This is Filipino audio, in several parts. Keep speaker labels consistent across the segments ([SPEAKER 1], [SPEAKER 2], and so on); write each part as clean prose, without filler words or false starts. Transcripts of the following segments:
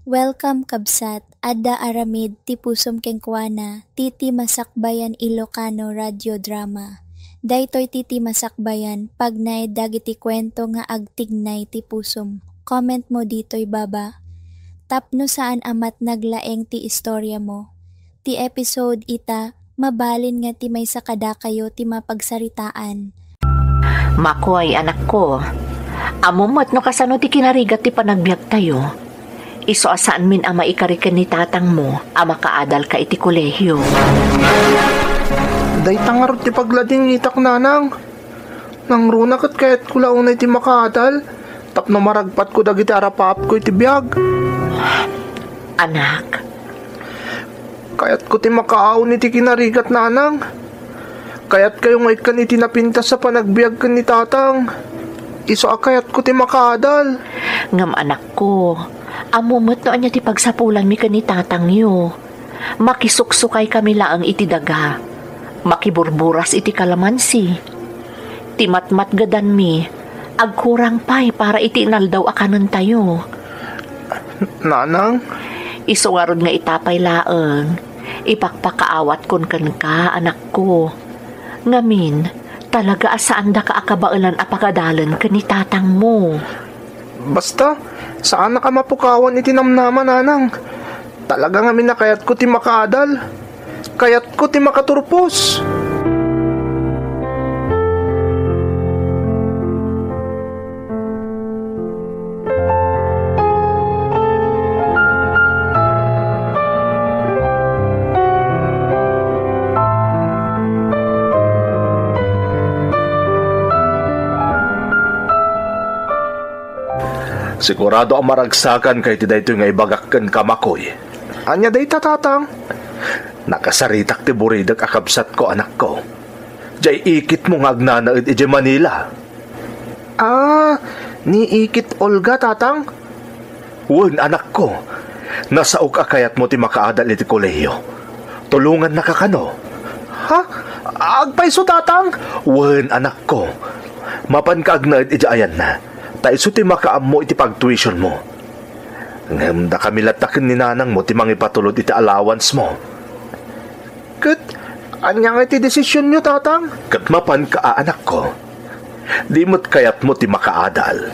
[SPEAKER 1] Welcome kabsat, adda aramid ti pusom kengkuana, titi masakbayan Ilocano radio drama. Daytoy titi masakbayan, pagnay dagiti kwento nga agtignay ti pusom. Comment mo dito'y baba. Tapno saan amat naglaeng ti istorya mo. Ti episode ita, mabalin nga ti may sakada kayo ti mapagsaritaan.
[SPEAKER 2] Makoy, anak ko. Amumot no kasano ti kinarigat ti panagbiag tayo. Iso asaan min ama ikariken ni tatang mo, ama kaadal ka iti kolehiyo.
[SPEAKER 3] Day tangarot ti paglading itak nanang. Nang runak at kahit kulaunay ti makaadal, tapno maragpat ko dagiti arapap ko iti biyag.
[SPEAKER 2] Anak.
[SPEAKER 3] Kaya't ko ti makaaw ni ti kinarigat nanang. Kaya't kayo nga ikan iti napintas sa panagbiag kan ni tatang. Iso akayat ko ti makaadal.
[SPEAKER 2] Ngam anak ko, amumot no anya ti pagsapulan mi kan ni tatang yo. Makisuksukay kami laang iti daga. Makiburburas iti kalamansi. Ti matmat gadan mi, agkurang pay para iti inaldaw akanon tayo.
[SPEAKER 3] Nanang?
[SPEAKER 2] Iso nga nga itapay laang. Ipakpakaawat kon kan ka, anak ko. Ngamin, talaga asaan da ka akabailan apakadalan ka ni tatang mo.
[SPEAKER 3] Basta, saan na ka mapukawan iti namnaman, nanang? Talaga nga minakayat ko ti makaadal. Kayat ko ti makaturpos.
[SPEAKER 4] Sigurado ang maragsakan kay ti daytoy nga ibagakken ka Makoy.
[SPEAKER 3] Anya day tatang?
[SPEAKER 4] Nakasaritak ti buridag akabsat ko, anak ko. Jay ikit mo nga agnanaid iti Manila.
[SPEAKER 3] Ni ikit Olga tatang?
[SPEAKER 4] Wen, anak ko. Nasaok akayat mo ti makaadal iti kolehiyo. Tulungan na kakano.
[SPEAKER 3] Ha? Agpaiso tatang?
[SPEAKER 4] Wen, anak ko. Mapan ka agnaid iti ayan na. Taiso ti makaam mo iti pag-tuition mo. Ngam da kami latakin ni nanang mo ti mangipatulod iti allowance mo.
[SPEAKER 3] Kat, anya nga iti desisyon nyo tatang?
[SPEAKER 4] Kat mapan ka, anak ko. Di mo't kayat mo ti makaadal.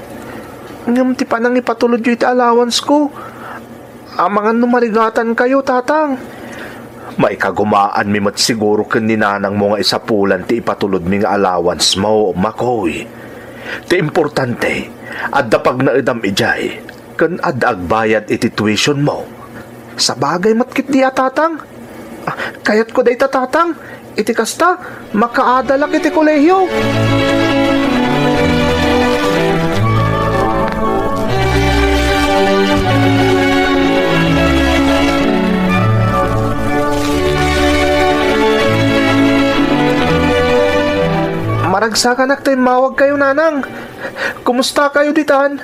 [SPEAKER 3] Ngam ti panang ipatulod nyo iti allowance ko. Amangan numarigatan kayo tatang.
[SPEAKER 4] May kagumaan mi mo't siguro ken ni nanang mo nga isapulan ti ipatulod mi nga allowance mo, Makoy. Ti importante, adda pag naidam ijay, kan adda agbayad iti tuition mo.
[SPEAKER 3] Sa bagay matkit di tatang. Kayat ko day tatang, iti kasta, makaadalak iti kolehiyo. Maragsakan ak tayo mawag kayo nanang. Kumusta kayo ditan?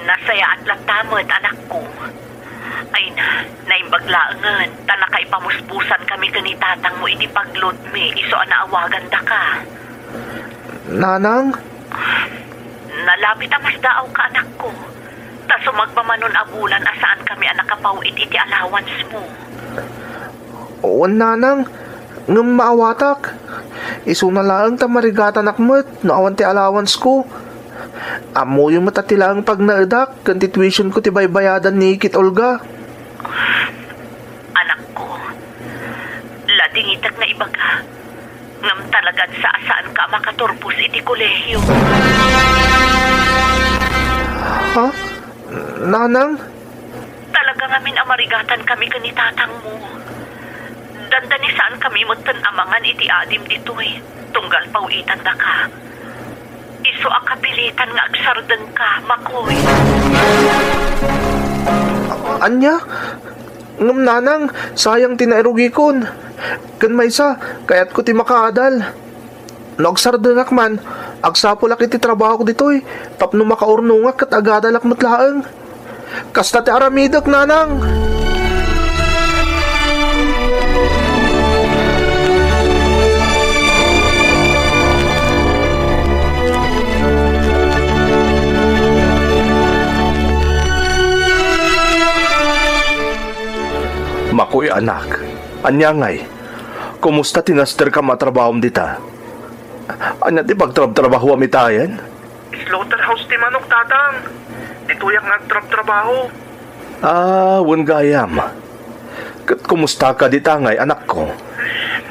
[SPEAKER 2] Nasaya at latamad, anak ko. Ay na, naimbaglaangan. Talaka ipamuspusan kami ka ni tatang mo iti paglod mi. Iso anaawagan da ka.
[SPEAKER 3] Nanang?
[SPEAKER 2] Nalapit ang mas daaw ka, anak ko. Taso magpamanon abulan asaan kami anak kapawit iti allowance mo.
[SPEAKER 3] Oo, nanang. Ngam maawatak. Iso na lang tamarigatan akmat no awan ti allowance ko. Amo yung matatilang pag naadak kan ti tuition ko ti baybayadan ni Kit Olga.
[SPEAKER 2] Anak ko, ladingitak na ibaga. Ngam talagan sa asaan ka makaturpos iti kolehiyo.
[SPEAKER 3] Ha? Nanang?
[SPEAKER 2] Talaga ngamin amarigatan kami kani tatang mo. Dandani saan kami mutan amangan iti adim ditoy. Tunggal pawitan da ka. Iso akapilitan nga agsardan ka, Makoy.
[SPEAKER 3] Anya? Ngam nanang, sayang tinairugikon. Kan maysa, kayat ko ti makaadal. No agsardanak man, agsapulak iti trabaho ko ditoy. Tapno makaurnungak kat agadalak matlaang. Kasta ti aramidak nanang.
[SPEAKER 4] Makoy anak, anyangay, kumusta tinaster ka matrabahom dita? Anya ti pagtrabaho amitayan?
[SPEAKER 3] Slaughterhouse ti manok, tatang. Dituyak nagtrabaho.
[SPEAKER 4] Wan gayam. Kat kumusta ka ditangay, anak ko?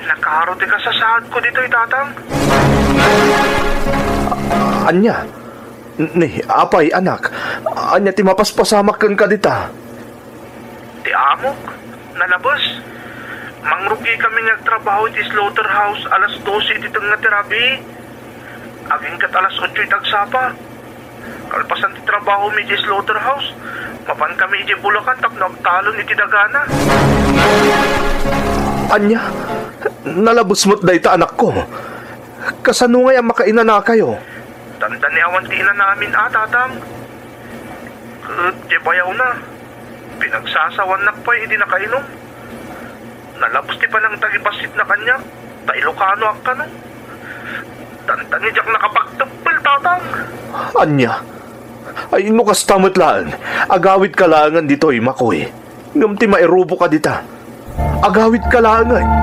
[SPEAKER 3] Nakaro ti ka sa sahad ko dito, tatang.
[SPEAKER 4] Anya? Ni, apay, anak. Anya ti mapaspasamakan ka dita?
[SPEAKER 3] Ti amok, nalabas. Mangrugi kami nagtrabaho iti slaughterhouse alas 12 iti nga tirabi. Aging kat alas 8 itagsapa. Kalpasan ti trabaho mi iti slaughterhouse. Mapan kami iti Bulacan tapno agtalon iti dagana.
[SPEAKER 4] Anya? Nalabos mo't dayta, anak ko. Kasano nga yung makaina na kayo?
[SPEAKER 3] Tanda ni awan ti ina namin, tatang. Di bayaw na. Pinagsasawan nakpay, hindi nakainom. Nalabos ti pa ng tagibasit na kanya. Ta Ilocano ang kanong. Tanda ni Jack nakapagtapil, tatang.
[SPEAKER 4] Anya? Ay, nukas tamot lang. Agawit ka langan dito, Makoy. Ngam ti mairubo ka dita. Agawit ka langan.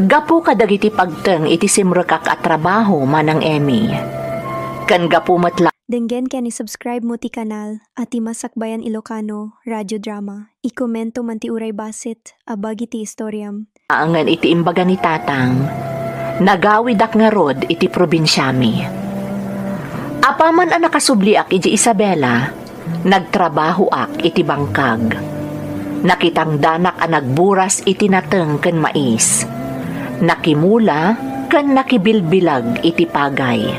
[SPEAKER 2] Gapu kadagiti pagteng iti simrekak at trabaho manang Emmy. Kan gapu matla.
[SPEAKER 5] Denggen ken i-subscribe mo ti kanal at ti Masakbayan Ilocano Radio Drama. I-komento man ti uray basit abagi ti istoryam.
[SPEAKER 2] Angan iti imbaga ni tatang. Nagawidak nga rod iti probinsyami. Apaman ang nakasubliak iti Isabela, nagtrabaho ak iti bangkag. Nakitang danak ang nagburas iti nateng ken mais. Nakimula kan nakibilbilag iti pagay.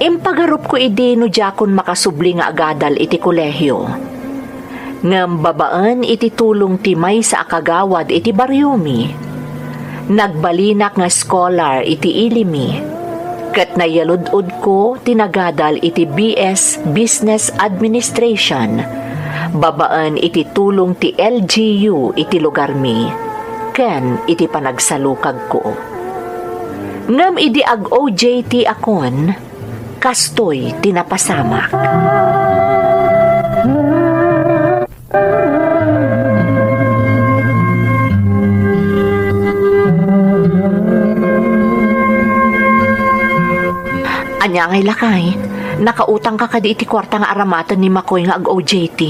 [SPEAKER 2] Impagarup ko ide no jakon makasubli nga agadal iti kolehyo. Ngam babaan iti tulong timay sa akagawad iti baryumi. Nagbalinak nga scholar iti ilimi. Kat nayaludod ko tinagadal iti BS Business Administration. Babaan iti tulong ti LGU iti lugar mi. Ken iti panagsalukag ko. Ngam idi ag OJT akon, kastoy tinapasamak. Anya ngay lakay, nakautang ka kadi iti kwarta nga aramatan ni Makoy nga ag OJT.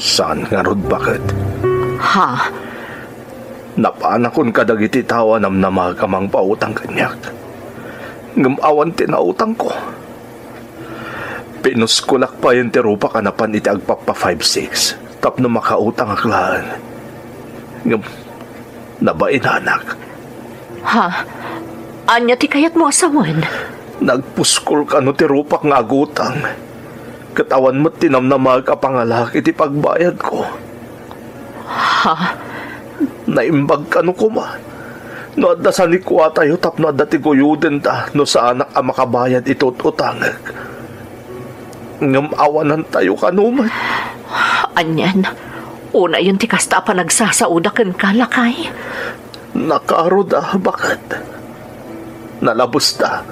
[SPEAKER 4] Saan nga rod bakit?
[SPEAKER 2] Ha?
[SPEAKER 4] Napanakon kadagiti tawa namnama kamang pautang kanyak. Ngamawan tinautang ko. Pinuskulak pa yung tirupa kanapan iti agpapa 5-6. Tapno makautang aklaan. Nabain anak.
[SPEAKER 2] Ha? Anya ti kayat mo asawan?
[SPEAKER 4] Nagpuskol ka no tirupak nga agutang. Katawan mo't tinamnamag ka pangalak iti pagbayad ko.
[SPEAKER 2] Ha?
[SPEAKER 4] Naimbag ka no kuma. No adda sa likwa tayo tapno adda ti guyuden ta no sa anak ang makabayad ito't utangag. Ngam awanan tayo kanuman.
[SPEAKER 2] Anyan, una yun ti kasta pa nagsasaudakan ka lakay.
[SPEAKER 4] Nakarod bakit? Nalabos ta.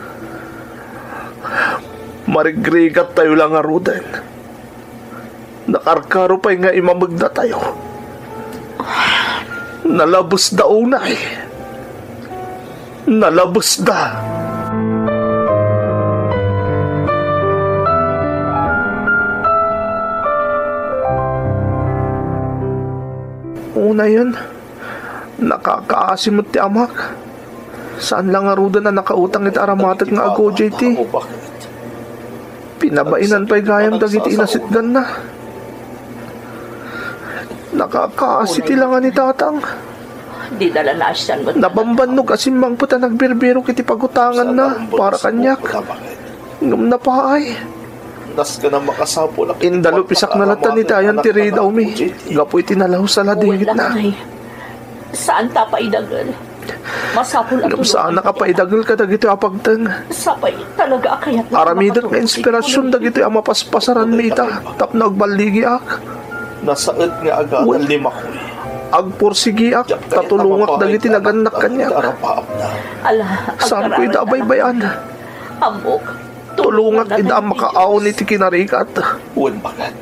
[SPEAKER 4] Marigrigat tayo lang aruden. Nakarkaro pa'y nga imamagda tayo. Nalabos da unay. Nalabos da. Una yun, nakakaasimot ti amak. Saan lang arudan na nakautang iti aramatat nga ako, JT? Pinabainan pa'y gayam dagiti inasitgan na. Nakakaasiti lang ni tatang.
[SPEAKER 2] Di dala na asan mo.
[SPEAKER 4] Nabambanog asimbang puta nagbirbiro kiti pagutangan na para kanyak.
[SPEAKER 3] Ngam na pa ay.
[SPEAKER 4] Das ka na makasapol.
[SPEAKER 3] Indalo pisak na latan ni Dayan ti Ridaw mi. Gapoy tinalaw sa ladigit na.
[SPEAKER 2] Ay. Saan ta pa idagal? Masapul at
[SPEAKER 3] Ngam saan nakapaidagal ka dagito apagtang.
[SPEAKER 2] Sapay talaga akayat
[SPEAKER 3] Aramidot nga inspirasyon dagito ang mapaspasaran mi ita. Tap nagbaligi ak.
[SPEAKER 4] Nasaad nga agad
[SPEAKER 3] Well,
[SPEAKER 4] ang lima ko.
[SPEAKER 3] Agpursigi ak. Tatulungak dagiti naganak kanya.
[SPEAKER 4] Arapaap na.
[SPEAKER 2] Ala,
[SPEAKER 3] Saan ko ita baybayan?
[SPEAKER 2] Ambok.
[SPEAKER 3] Tulungak ida ang makaaw ni ti kinarikat.
[SPEAKER 4] Uwan bagad.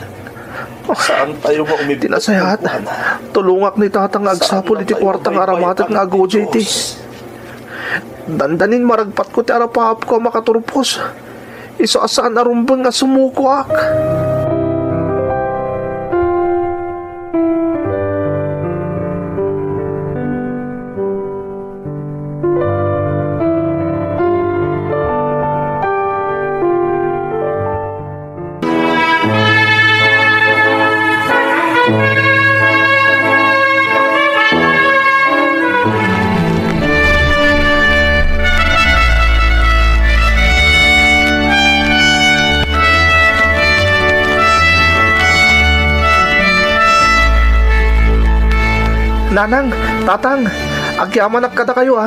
[SPEAKER 4] Saan tayo maumibig?
[SPEAKER 3] Tinasayahat. Tulungak ni tatang agsapol iti kwartang aramatat nga agojay ti. Dandanin maragpat ko ti arapaap ko makaturpos. Iso asaan arumbang nga sumuko ak. Nanang, tatang, agyaman kada kayo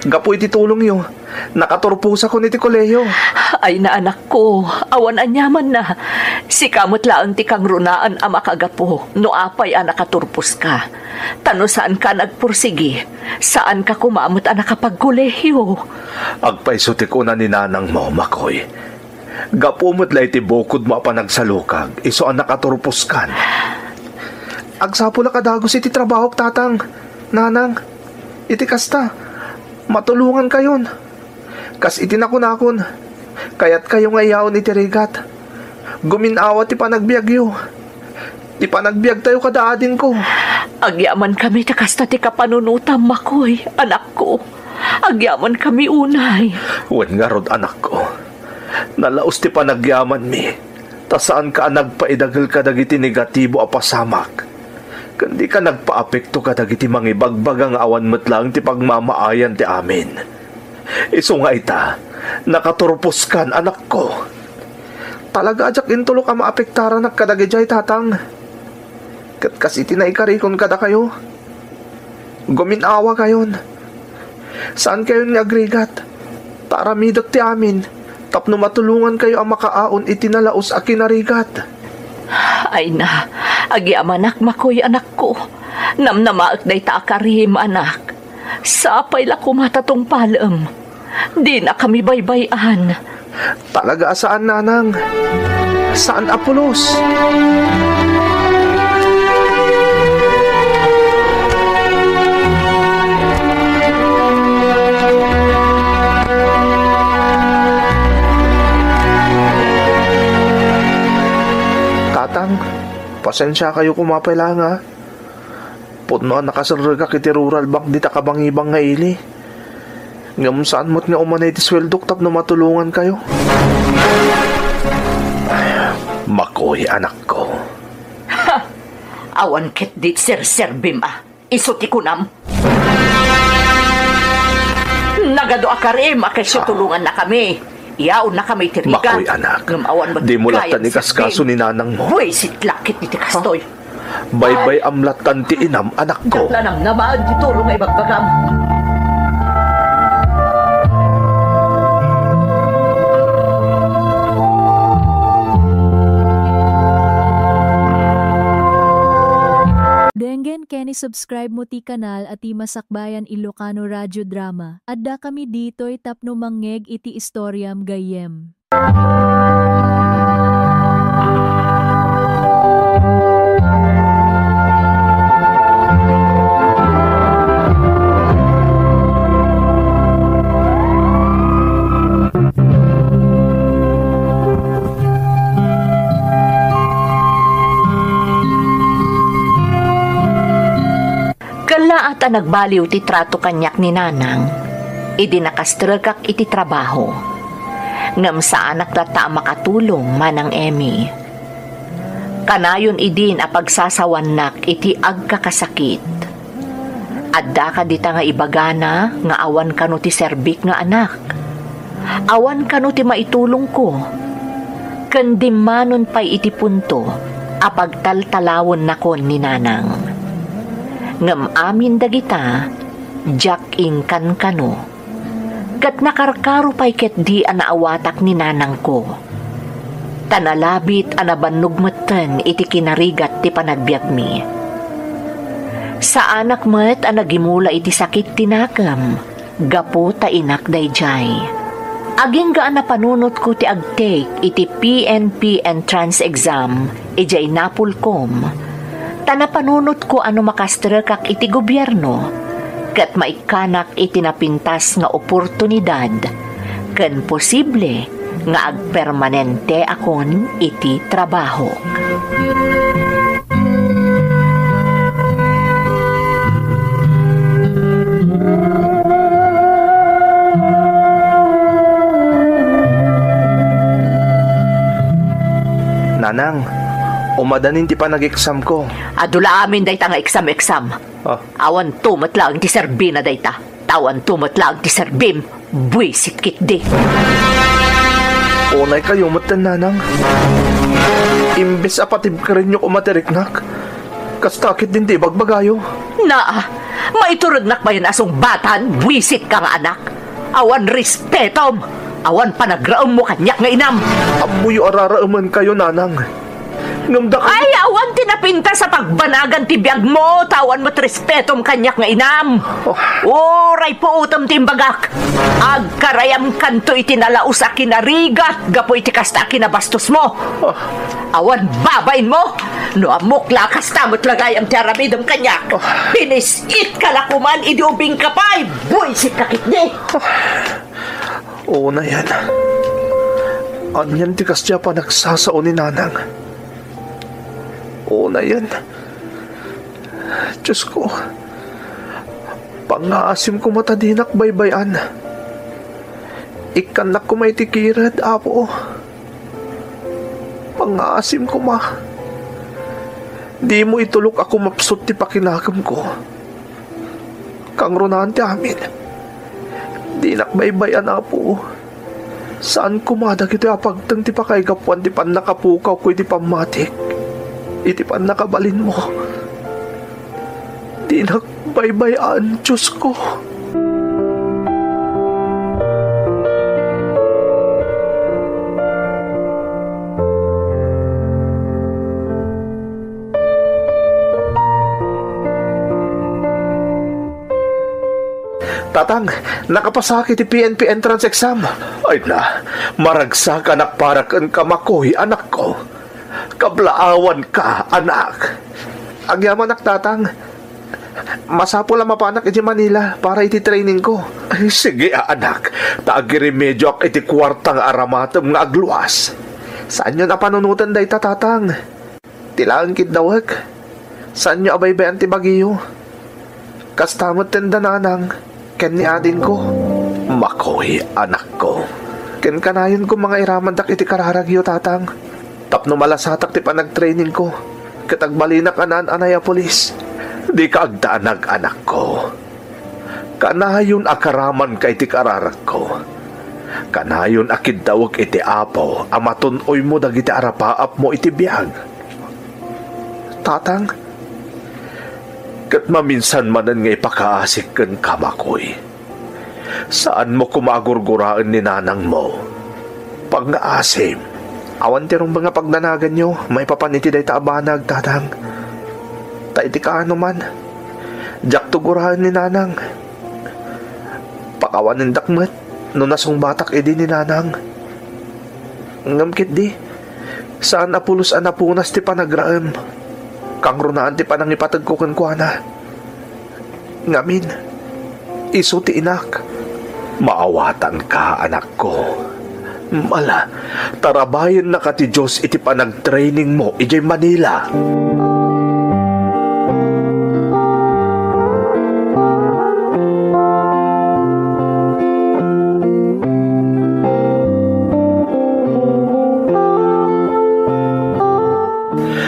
[SPEAKER 3] Gapoy ti tulong yo. Nakaturpusa ko ni ti koleyo.
[SPEAKER 2] Ay na anak ko, awan anyaman na. Si kamot laang ti kang runaan ang makagapo, no apay ang nakaturpos ka. Tano saan ka nagpursigi? Saan ka kumamot ang nakapagkolehiyo?
[SPEAKER 4] Agpaisuti ko na ni nanang mo, Makoy. Gapumot lay ti bukod mo pa nagsalukag. Iso ang nakaturpos kan.
[SPEAKER 3] Agsapula kadagos iti trabaho tatang. Nanang, iti kasta. Matulungan kayon. Kas iti nakunakon. Kaya't kayo ngayaon iti rigat. Guminawa ti panagbiagyo. Ti panagbiag tayo kadaadin ko.
[SPEAKER 2] Agyaman kami takasta ti kapanunutam, Makoy, anak ko. Agyaman kami unay.
[SPEAKER 4] Wen nga rod anak ko. Nalaos ti panagyaman mi. Ta saan ka nagpaidagal ka dagiti negatibo a pasamak. Kandi ka nagpaapekto ka dagiti mangibagbagang awan metlang ti pagmamaayan ti amin. Iso nga ita, nakaturpos kan anak ko.
[SPEAKER 3] Talaga ajak intulo ka maapektaran na kadagijay tatang. Kat kasi tinaikarikon kada kayo. Guminawa kayon. Saan kayo ni agregat? Taramidot ti amin. Tapno matulungan kayo ang makaaon itinalaos a kinarigat.
[SPEAKER 2] Ay na, agyamanak Makoy anak ko. Namnamaak day ta akarim anak. Sapay la kumatatong palam. Di na kami baybayan.
[SPEAKER 3] Talaga saan nanang? Saan Apolos? Tatang, pasensya kayo kumapailang Putno nakasarga kiti rural bank di takabangibang nga ili. Ngam saan mo't nga umanay ti sweldok tap na matulungan kayo.
[SPEAKER 4] Makoy, anak ko.
[SPEAKER 2] Ha! Awan ket dit sir-serbim Isuti ko nam. Nagado akarim, akasyo tulungan na kami. Iyaon na kami tirigan.
[SPEAKER 4] Makoy, anak. Di mo latan ikaskaso ni nanang mo.
[SPEAKER 2] Hoy, sitlakit ni tikastoy.
[SPEAKER 4] Baybay amlatan ti inam, anak ko.
[SPEAKER 2] Lanam namaan dituro nga ibagbagam.
[SPEAKER 6] Denggen keni subscribe mo ti kanal at ti Masakbayan Ilocano Radio Drama. Adda kami ditoy tapno manggeg iti istoryam gayem.
[SPEAKER 2] Kala at nagbaliw ti trato kanyak ni nanang, idi nakastragak iti trabaho. Ngam saan naklata makatulong manang Emmy. Kanayon idin a pagsasawanak iti agkakasakit. Adda ka dita nga ibagana nga awan kano ti serbik nga anak. Awan kano ti maitulong ko. Kandimanon pa'y iti punto, apagtaltalawon nakon ni nanang. Ngam amin dagita, jak ingkan kano. Kat nakarkaro pa'y ket di anaawatak ni nanang ko. Tanalabit anabanugmatan iti kinarigat ti panagbiag mi. Sa anak met anagimula iti sakit tinakam, gapo ta inak dayjay. Aging gaan na panunot ko ti agtake iti PNP entrance exam, ijay napulkom. Tanapanunot ko ano makastrekak iti gobyerno, kat maikanak iti napintas nga oportunidad, ken posible nga agpermanente akon iti trabaho.
[SPEAKER 3] Nanang, umadanin ti pa nag-exam ko.
[SPEAKER 2] Adula amin dayta nga exam.
[SPEAKER 3] Ah,
[SPEAKER 2] Awan tumat lang ti serbina dayta. Tawan tumat lang ti serbim. Buisit kit di.
[SPEAKER 3] unay kayo matan nanang. Imbes apatib ka rin yung umatiriknak. Kastakit din di bagbagayo.
[SPEAKER 2] Maituragnak ba yun asong batan? Buisit ka nga anak. Awan respetom. Awan panagraom mo kanyak nga inam.
[SPEAKER 3] Amuyo araraaman kayo nanang. Ngamda ka...
[SPEAKER 2] Ay, awan tinapinta sa pagbanagan ti biyag mo. Tawan mo't respetom kanyak nga inam. Oray po utom timbagak. Agkarayam kanto itinalaos a kinarigat. Gapo iti kasta kinabastos mo. Awan babain mo. No amok lakas tamot lagay ang tiaramidom kanyak. Pinisit ka lakuman idiubing kapay. Buisit kakit di.
[SPEAKER 3] Oo na yan. Anyan ti kasya pa nagsasao ni nanang. Oo na yan. Diyos ko. Pangaasim ko matadinak baybayan. Ikanak ko may tikirad, apo. Pangaasim ko ma. Di mo itulok ako mapsot ti pakinakam ko. Kang runahan ti amin. Di nakbaybayan, apo. Saan kumadag ito apagtang ti pakaigapuan ti pan nakapukaw ko iti pamatik. Iti pan nakabalin mo. Di nakbaybayan, Diyos ko. Tatang, nakapasakit ti PNP entrance exam.
[SPEAKER 4] Ay na, maragsak anak parakan ka makoy, anak ko. Kablaawan ka, anak.
[SPEAKER 3] Agyaman nak tatang. Masapo lang mapanak iti Manila para iti training ko.
[SPEAKER 4] Ay, sige anak, taagiremedyo ak iti kwartang aramatem nga agluas.
[SPEAKER 3] Saan nyo napanunutan day tatang? Tilaan kit dawag. Saan nyo abaybayan ti Baguio? Kastamot tenda nanang. Ken ni adin ko.
[SPEAKER 4] Makoy, anak ko.
[SPEAKER 3] Ken kanayon ko mga iramandak iti kararagyo tatang. Tapno malasatak ti panag-training ko. Katagbalinak anan anaya polis.
[SPEAKER 4] Di ka agdaanag, anak ko. Kanayon akaraman ka iti kararag ko. Kanayon akidawag iti apo, amatunoy mo dagiti arapaap mo iti biyag.
[SPEAKER 3] Tatang,
[SPEAKER 4] kat maminsan manan nga ipakaasik ken kamakoy. Saan mo kumagurguraan ni nanang mo? Pag-aasim.
[SPEAKER 3] awan tirong mga pagnanagan nyo, may papaniti day taabanag, tatang. Taiti ka ano man. Jak tugurahan ni nanang. Pakawan ng dakmet, no nasong batak edi ni nanang. Ngamkit di, saan apulos anapunas ti panagraem. Kang runaan ti panang ipatagkukan ko na. Ngamin, iso ti inak.
[SPEAKER 4] Maawatan ka, anak ko. Mala, tarabayan na ka ti Diyos iti panag-training mo ijay Manila.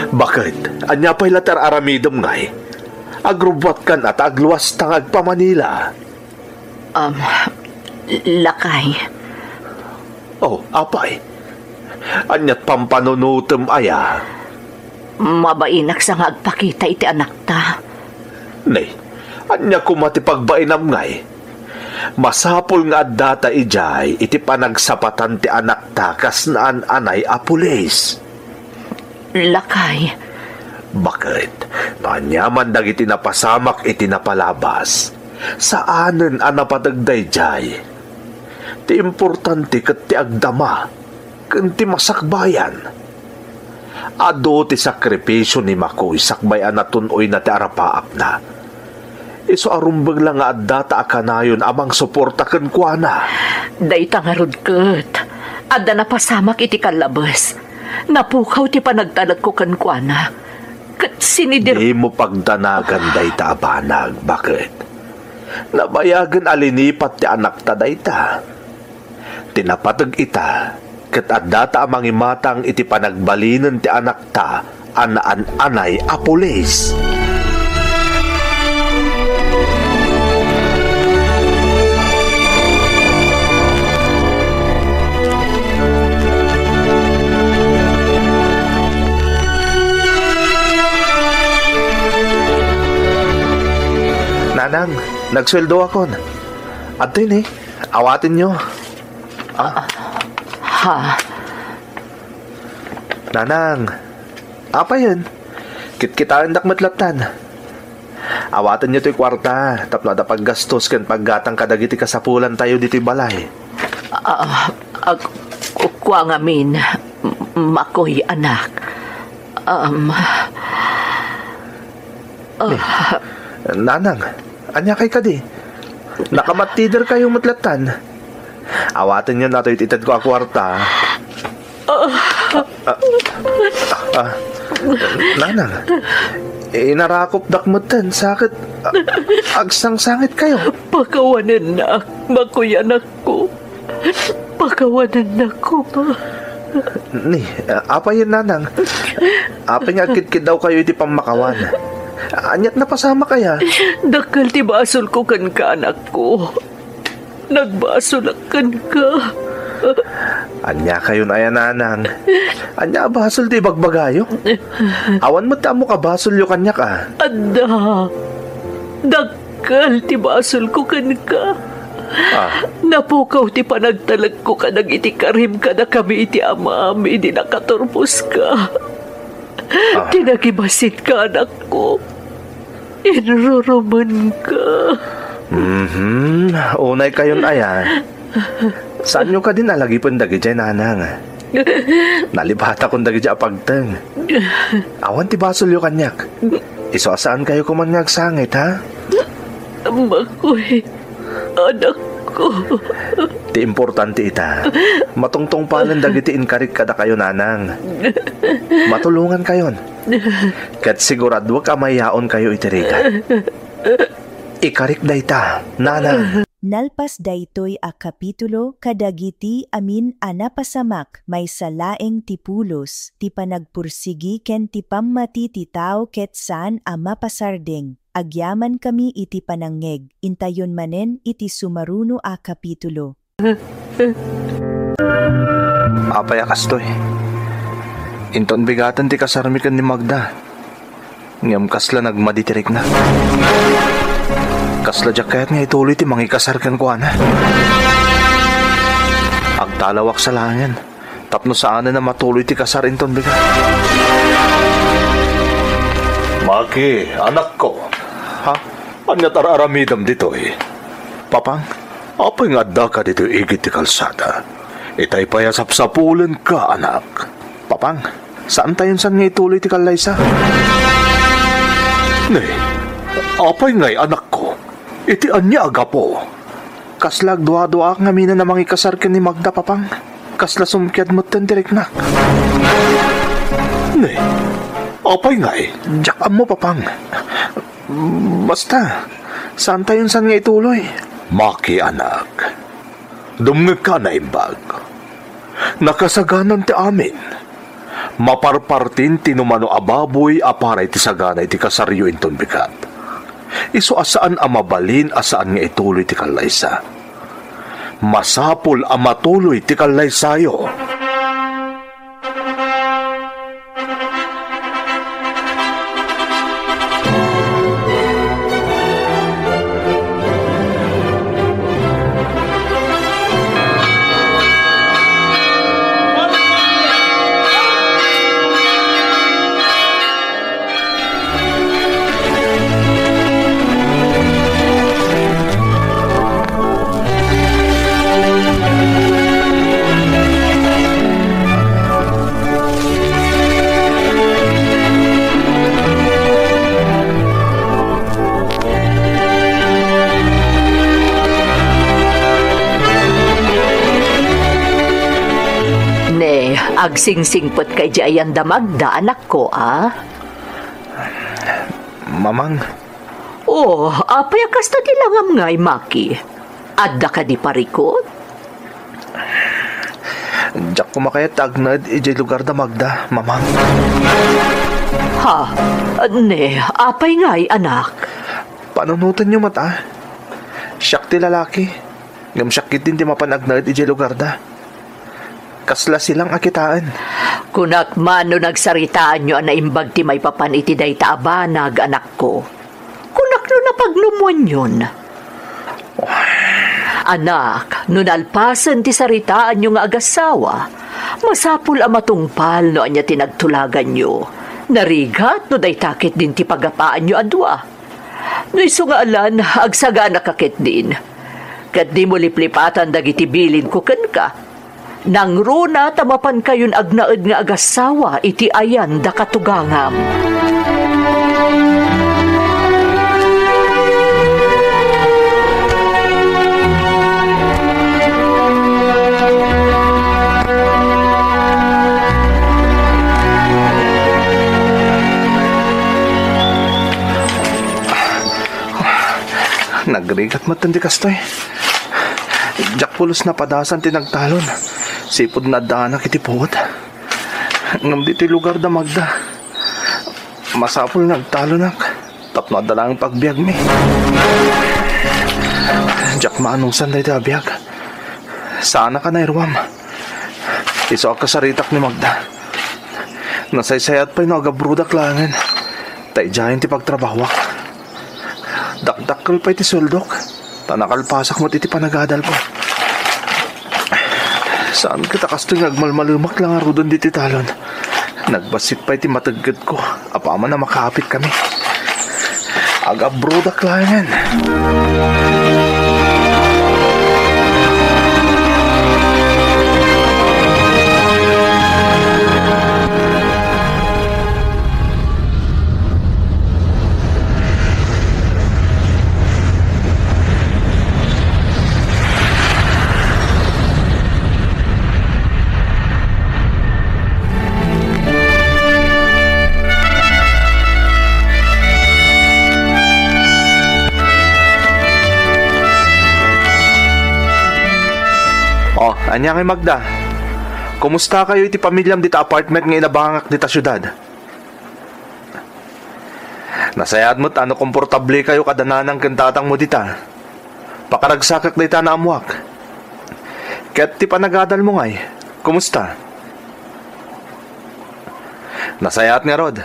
[SPEAKER 4] Bakit? Anya pa'y latar aramidom ngay? Agrubwat kan at agluwas tangag pa Manila.
[SPEAKER 2] Lakay,
[SPEAKER 4] Oh, apay. Anyat pampanunutem aya.
[SPEAKER 2] Mabainak sa nga agpakita iti anak ta.
[SPEAKER 4] Nay, anya kumati pagbainam ngay. Masapol nga data ijay iti panagsapatan ti anak ta kas naan anay a pulis.
[SPEAKER 2] Lakay.
[SPEAKER 4] Bakit? Nanyaman dagiti napasamak iti napalabas. Saanen ang napadagday jay? Ti importante ket ti agdama ken ti masakbayan. Ado ti sakripisyo ni Makoy sakbayan na tunoy na ti arapaap na. Iso arumbag lang nga adda ta akanayon amang suporta ken kuana.
[SPEAKER 2] Dayta nga rod ket. Adda napasamak iti kalabas. Napukaw ti panagtalag ko ken kuana. Ket sinidir...
[SPEAKER 4] Di mo pagdanagan dayta abanag. Bakit? Nabayagan alinipat ti anak ta dayta. Tinapatag ita, ket adda ta amang imatang iti panagbalinan ti anak ta, anaan anay a pulis. Nanang, nagsweldo ako. Ato yun awatin nyo.
[SPEAKER 2] Ha?
[SPEAKER 4] Nanang, apa yun? Kit-kitaan dakmatlatan. Awatin nyo to'y kwarta, tapno da paggastos ken paggatang kadagiti kasapulan tayo dito'y balay.
[SPEAKER 2] Kuwa nga min, Makoy anak.
[SPEAKER 4] Nanang, anya kay kadi. Nakamatider kayo matlatan. Awatin nyo na to'y ititad ko a kwarta. Nanang, inarakop dakmutan, sakit. Agsang-sangit kayo.
[SPEAKER 2] Pakawanan na, Makoy anak ko. Pakawanan na ko ba?
[SPEAKER 4] Ni, apa yun nanang? Apa nga kit-kit daw kayo iti pamakawan. Anyat na pasama kaya?
[SPEAKER 2] Dakal ti basol ko kan ka anak ko. Nagbasol kan ka.
[SPEAKER 4] Anya kayo na yan nanang. Anya basol ti bagbagayo? Awan mo tamo ka basol yo kanya ka.
[SPEAKER 2] Ada. Dakal ti basol ko kan ka. Napukaw ti panagtalag ko kanag iti karim kada kami iti ama-ami di nakaturpos ka. Tinagibasit ka anak ko. Inruruman ka.
[SPEAKER 4] Unay kayon aya. Saan nyo ka din alagi pandagi dyan nanang? Nalibhata kong dagi dyan pagteng. Awan ti basol yo kanyak. Iso saan kayo kumanyag sangit ha?
[SPEAKER 2] Makoy, anak ko.
[SPEAKER 4] Ti importante ita. Matungtong palan dagiti inkarik kada kayo nanang. Matulungan kayon. Kat sigurado ka mayaon kayo itirika. Ikarik dayta, nanang.
[SPEAKER 7] Nalpas daytoy a kapitulo kadagiti amin a napasamak may salaeng tipulos ti panagpursigi ken ti pammati ti tao ket saan a mapasardeng. Agyaman kami iti panangeg, intayon manen iti sumaruno a kapitulo.
[SPEAKER 3] Apaya kastoy. Inton bigatan ti kasarmikan ni Magda. Ngam kasla nagmaditirik na. Kasla jakayat nga ituloy ti mangikasarkan ko ana. Agtalawak sa langan. Tapno saan na matuloy ti kasar inton bigat.
[SPEAKER 4] Maki, anak ko.
[SPEAKER 3] Ha?
[SPEAKER 4] Anya tararamidam dito
[SPEAKER 3] Papang?
[SPEAKER 4] Apay nga adda ka dito igit ti kalsada. Itay payasap-sapulan ka, anak.
[SPEAKER 3] Papang, saan tayo saan nga ituloy ti kalaysa?
[SPEAKER 4] Nay, apay nga'y anak ko. Iti anya aga po.
[SPEAKER 3] Kaslag dua-dua nga mina na mangikasar ka ni Magda, papang. Kasla sumkiad mo tan direk na.
[SPEAKER 4] Nay, apay nga'y.
[SPEAKER 3] Diyak mo, papang. Basta, saan tayo saan nga ituloy?
[SPEAKER 4] Maki, anak. Dumngag ka na imbag. Nakasaganan ti amin. Maparpartin tinumano ababoy aparay ti sagana iti kasaryo inton bikat. Iso asaan amabalin asaan nga ituloy ti kalaysa. Masapul ang matuloy ti kalaysayo.
[SPEAKER 2] Agsingsingpot kay Jayan Damagda, anak ko, ah?
[SPEAKER 3] Mamang,
[SPEAKER 2] Oh, apay kasta ti langam ngay, Maki. Adda ka di parikot?
[SPEAKER 3] diyak ko makayat agnad ijay lugar da Magda, mamang.
[SPEAKER 2] Ha? Ne, apay ngay, anak.
[SPEAKER 3] Panunutan niyo mata. Siyak ti lalaki. Ngam syakit din di mapanagnad ijay lugar da. Kasla silang akitaan.
[SPEAKER 2] Kunak man no nagsaritaan nyo na imbag ti may papan iti day taabanag, anak ko. Kunak no napagnumuan yun. Anak, no nalpasan ti saritaan nyo nga agasawa, masapul ang matungpal no anya tinagtulagan nyo. Narigat no day takit din ti pagapaan nyo adwa. No iso nga alan, agsaga nakakit din. Kat di mo liplipatan dagiti bilin ko ken ka. Nang runa tamapan kayon agnaed nga agasawa iti ayan da katugangam.
[SPEAKER 3] Nagrigat matandi kastoy. Diyak pulos na padasan tinagtalon. Sipod na daanak iti puwot. Ngam dito lugar da Magda. Masapol nagtalonak. Tapno adalang pagbiag mi. Diyak maanong sanday da biag. Sana ka na irwam. Iso ka saritak ni Magda. Nasaysayat pa'y nagabrudak langan. Tayjayan ti pagtrabawak. Dakdakkel pa'y ti suldok. Tanakalpasak mo iti panagadal ko. Saan kita kastoy ngagmalmalumak lang aro doon diti talon. Nagbasit pa iti matagad ko. Apaman na makapit kami. Agabrudak langan. Anya kay Magda, kumusta kayo iti pamilyam dita apartment nga inabangak dita syudad? Nasayad mo't ano komportable kayo kadananang kantatang mo dita. Pakaragsakak dita na amuak. Ket ti panagadal mo ngay, kumusta? Nasayat nga Rod.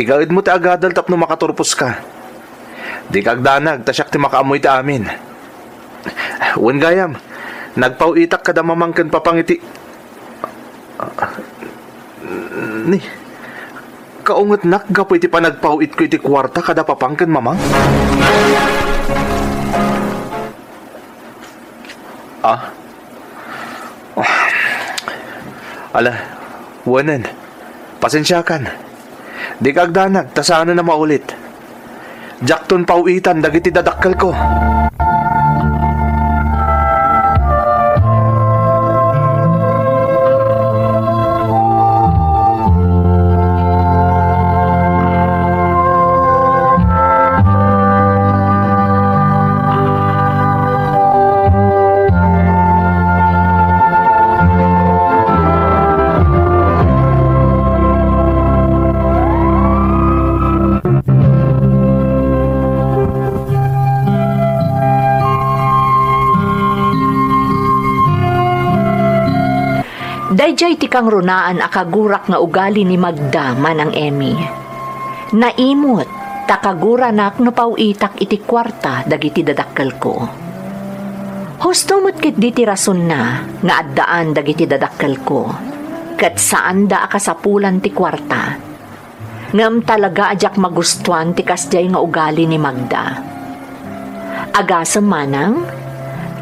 [SPEAKER 3] Igawid mo ti agadal tapno makaturpos ka. Di kagdanag, tasyak ti makaamoy ti amin. Wen gayam, nagpauitak kada mamangkan papangiti. Ni, kaungat nak gapo iti panagpauit ko iti kwarta kada papangkan mamang? Ala, wanan, pasensyakan. Di kagdanag, tasana na maulit. Jakton pauitan, dagiti dadakkel ko.
[SPEAKER 2] Dayjay ti kang runaan akagurak nga ugali ni Magda manang Emmy. Naimot, takaguranak no pauitak iti kwarta dagiti dadakkel ko. Husto mo't kit di ti rason na nga addaan dagiti dadakkel ko. Kat saan da akasapulan ti kwarta. Ngam talaga ajak magustuhan ti kasjay nga ugali ni Magda. Agasam manang,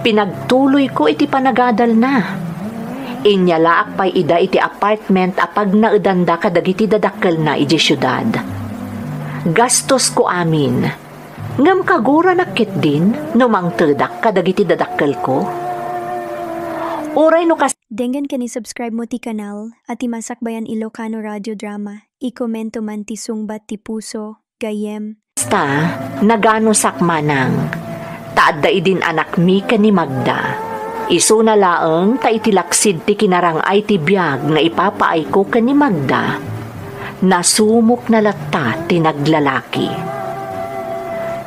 [SPEAKER 2] pinagtuloy ko iti panagadal na. Inyalaak pa'y ida iti apartment apag naedanda kadagiti dadakkel na iti syudad. Gastos ko amin. Ngam kagura nakit din no mangtedak kadagiti dadakkel ko. Uray no kas...
[SPEAKER 5] Denggan ka ni subscribe mo ti kanal at ti Masakbayan Ilocano Radio Drama. I-komento man ti sungbat ti puso, gayem.
[SPEAKER 2] Basta, nagano sakmanang. Taadda idin anak mi ka ni Magda. Isu na laeng ta itilaksid ti kinarangay ti biyag nga ipapaay ko ka ni Magda. Nasumok na latta ti naglalaki.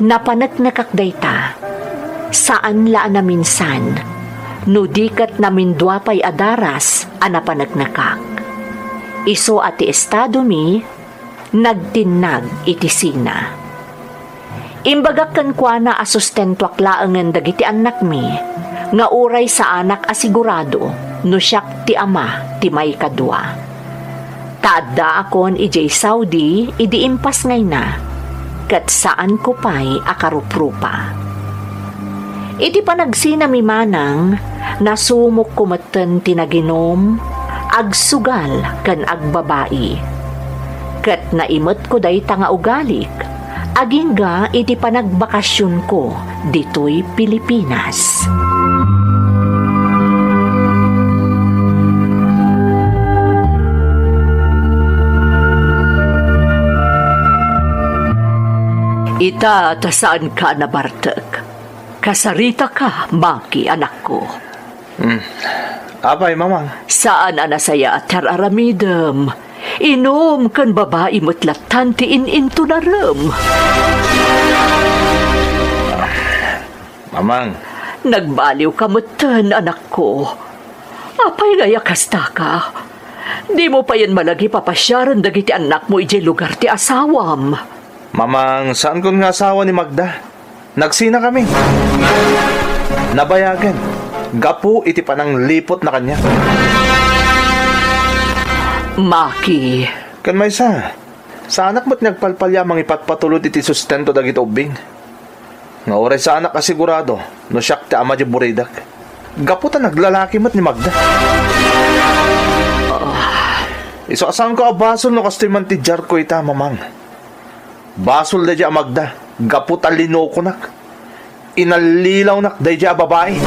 [SPEAKER 2] Napanak na kakdayta. Saan laan na minsan, no dikat namin duapay adaras, anapanak na kak. Iso ati estado mi, nagtinag iti sina. Imbagak kan kwa na asustentwak laangan dagiti anak mi, nga uray sa anak asigurado, no siyak ti ama ti may kadwa. Taadda akon ijay Saudi, idi impas ngay na, kat saan ko pa'y akaruprupa. Iti panagsina mi manang, nasumok kumatan tinaginom, agsugal kan agbabae. Kat naimot ko day tanga ugalik, agingga iti panagbakasyon ko dito'y Pilipinas. Ita, saan ka nabartek? Kasarita ka, Maki, anak ko.
[SPEAKER 3] Apay, mamang.
[SPEAKER 2] Saan anasaya at tararamidam? Inom kan babae mutlatan ti ininto na ram.
[SPEAKER 3] Mamang.
[SPEAKER 2] Nagbaliw ka mutan, anak ko. Apay ngaya kasta ka. Di mo pa yan malagi papasyaran dagiti anak mo ijay lugar ti asawam.
[SPEAKER 3] Mamang, saan ko nga asawa ni Magda? Nagsina kami. Nabayagan. Gapu iti panang lipot na kanya.
[SPEAKER 2] Maki.
[SPEAKER 3] Kan may sa anak mo't nagpalpalyamang ipatpatulot iti sustento dagiti ubing. Nga oray sa anak asigurado, no siyak ti ama di buridak. Gapu ta naglalaki mo't ni Magda. Iso asan ko abasol no kastoy man ti jar ko ita, mamang. Basol da dya Magda, gapu talino ko nak. Inalilaw nak da dya babae.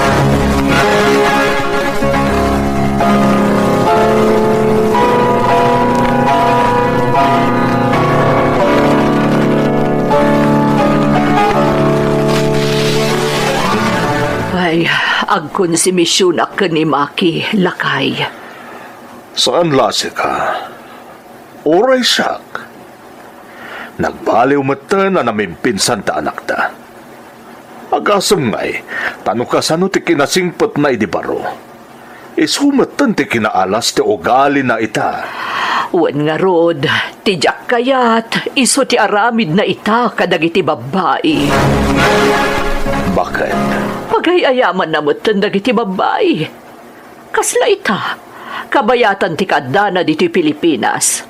[SPEAKER 2] Ay, agkon si misyon ak ni Maki, lakay.
[SPEAKER 4] Saan lasi ka? Oray siyak. Nagbaliw mata na namimpinsan ta anak ta. Agasam ngay, tano ka sano ti kinasingpot na idibaro. Isumatan ti kinaalas ti ugali na ita.
[SPEAKER 2] Wan nga rod, tijak kayat, iso ti aramid na ita kadagiti babae.
[SPEAKER 4] Bakit?
[SPEAKER 2] Pagayayaman na mutan dagiti babae. Kasla ita, kabayatan ti kadana diti Pilipinas.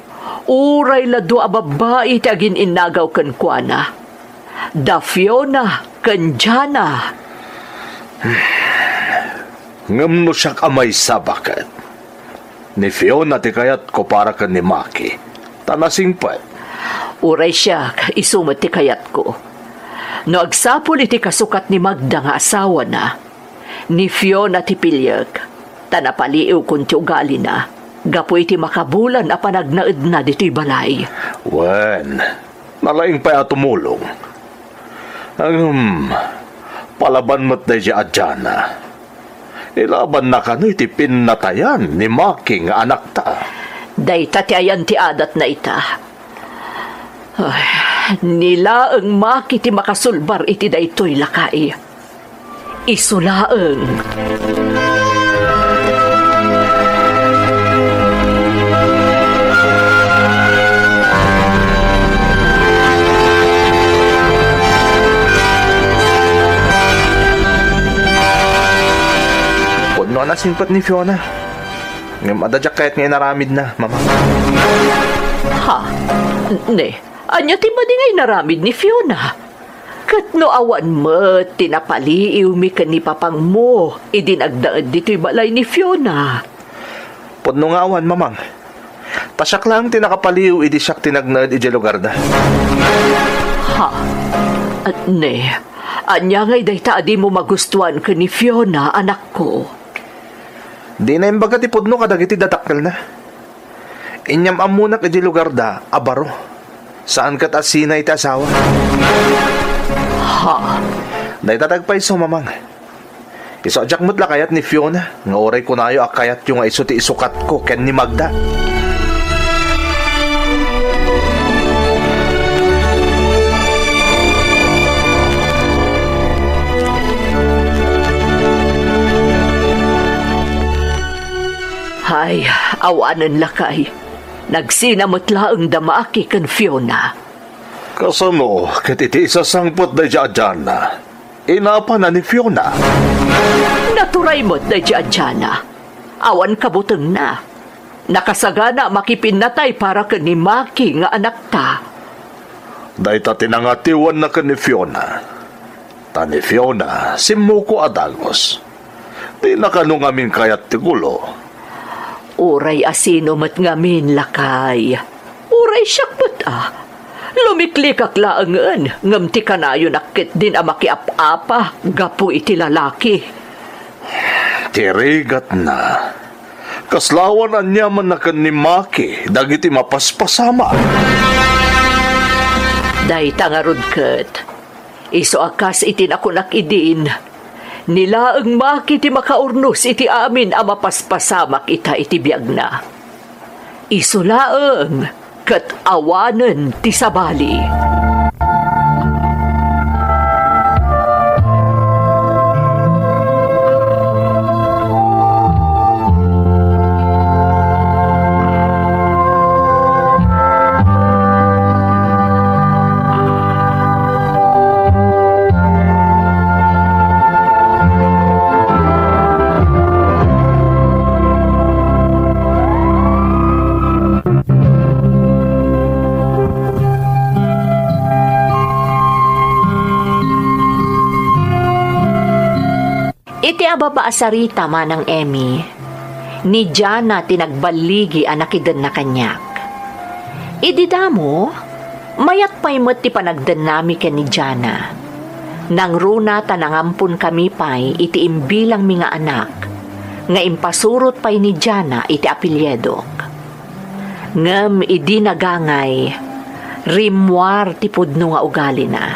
[SPEAKER 2] Uray lado a babae ti agin inagaw kan kuana. Da Fiona kan Jana.
[SPEAKER 4] Ngam no siyak amay sa bakit? Ni Fiona ti kayat ko para kan ni Maki. Tanasing pat.
[SPEAKER 2] Uray siya, isumat ti kayat ko. No agsapol iti kasukat ni Magda nga asawa na. Ni Fiona ti pilyag. Tanapaliw kun ti ugali na. Gapo iti makabulan a panagnaed na dito'y balay.
[SPEAKER 4] Wen, nalaing pa tumulong. Palaban mo't na siya adyana. Ilaban na kano iti pinnatayan ni Maki nga anak ta.
[SPEAKER 2] Dayta ti ayan ti adat na ita. Ay, nila ang Maki ti makasulbar iti daytoy lakay. Isulaeng.
[SPEAKER 3] nasimpat ni Fiona. Ngam adadyak kayat nga naramid na, mamang.
[SPEAKER 2] Ha? Ne, anya ti ba di ngay naramid ni Fiona? Kat no awan mo, tinapaliiw mi ka ni papang mo, idinagdaad dito'y balay ni Fiona.
[SPEAKER 3] Pudno nga awan, mamang. Tasyak lang tinakapaliw, idi siyak tinagnaad iji lugar da.
[SPEAKER 2] Ha? At ne, anya ngay dayta adi mo magustuhan ka ni Fiona, anak ko.
[SPEAKER 3] Di na yung bagat ipudno kadagiti datakkel na. Inyam amunak iji lugar da, abaro. Saan kat asinay ti asawa?
[SPEAKER 2] Ha?
[SPEAKER 3] Dahil tatagpay so, mamang. Isadyak mo't lakayat ni Fiona. Nga oray ko na ayo akayat yung iso ti isukat ko ken ni Magda.
[SPEAKER 2] Hay, awanan lakay. Nagsinamot laang damaaki kan Fiona.
[SPEAKER 4] Kasano, iti isasangpot na dyan na. Inapa na ni Fiona.
[SPEAKER 2] Naturay mo't na dyan. Awan kabuteng na. Nakasagana makipinatay para ka ni Maki nga anak ta.
[SPEAKER 4] Dahil ta tinangatiwan na ka ni Fiona. Ta ni Fiona, si Muko Adalmos. Di na kanong aming kayat tigulo.
[SPEAKER 2] Uray asino mat ngamin lakay. Uray syakpot Lumiklikak laangan, ngamti kanayo nakit din makiap-apa, gapu iti lalaki.
[SPEAKER 4] Tirigat na. Kaslawan anya man na kan ni Maki, dagiti mapaspasama.
[SPEAKER 2] Day tangarod kat, iso akas iti nakunak idin. Nilaang Maki ti makaurnos iti amin a mapaspasamak ita iti biyag na. Iso laang, kat awanan ti sabali. Iti ababaasarita manang Emmy, ni Jana tinagbaligi anakidan na kanyak. Ididamo, mayat pa'y mo't ti panagdan nami ken ni Jana. Nang runa tanangampun kami pa'y iti imbilang mga anak, nga impasurot pa'y ni Jana iti apilyedok. Ngem idi nagangay, rimwar ti pudno nga ugali na.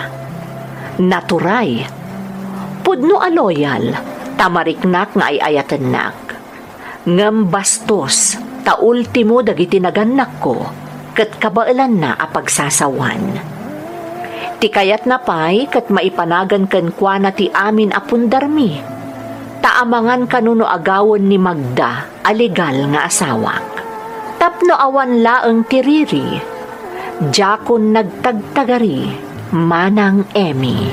[SPEAKER 2] Naturay, pudno a loyal, tamariknak nga ay ayatennak. Ngem bastos, ta ultimo dagiti naganak ko, ket kabailan na a pagsasawan. Ti kayat na pay, ket maipanagan ken kuana ti amin a pundarmi. Taamangan kanuno agawon ni Magda, alegal nga asawak. Tapno awan laeng tiriri, jakon nagtagtagari, manang Emmy.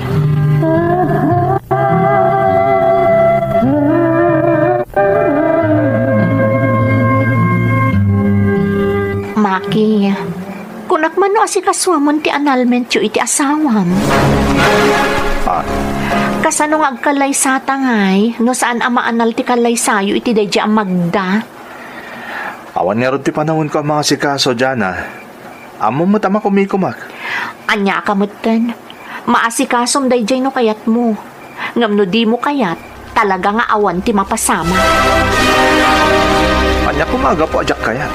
[SPEAKER 2] Maki, kunak man no asikaswamon ti annulment iti asawam. Kasano nga agkalay sa tangay, no saan ama anal ti kalay sayo iti dayja ang Magda?
[SPEAKER 3] Awan nga rin ti panahon ko ang mga sikaso dyan Amo mo tama kumikumak.
[SPEAKER 2] Anya ka mutan, maasikasom dayjay no kayat mo. Ngam no di mo kayat, talaga nga awan ti mapasama.
[SPEAKER 3] Anya kumaga po ajak kayat.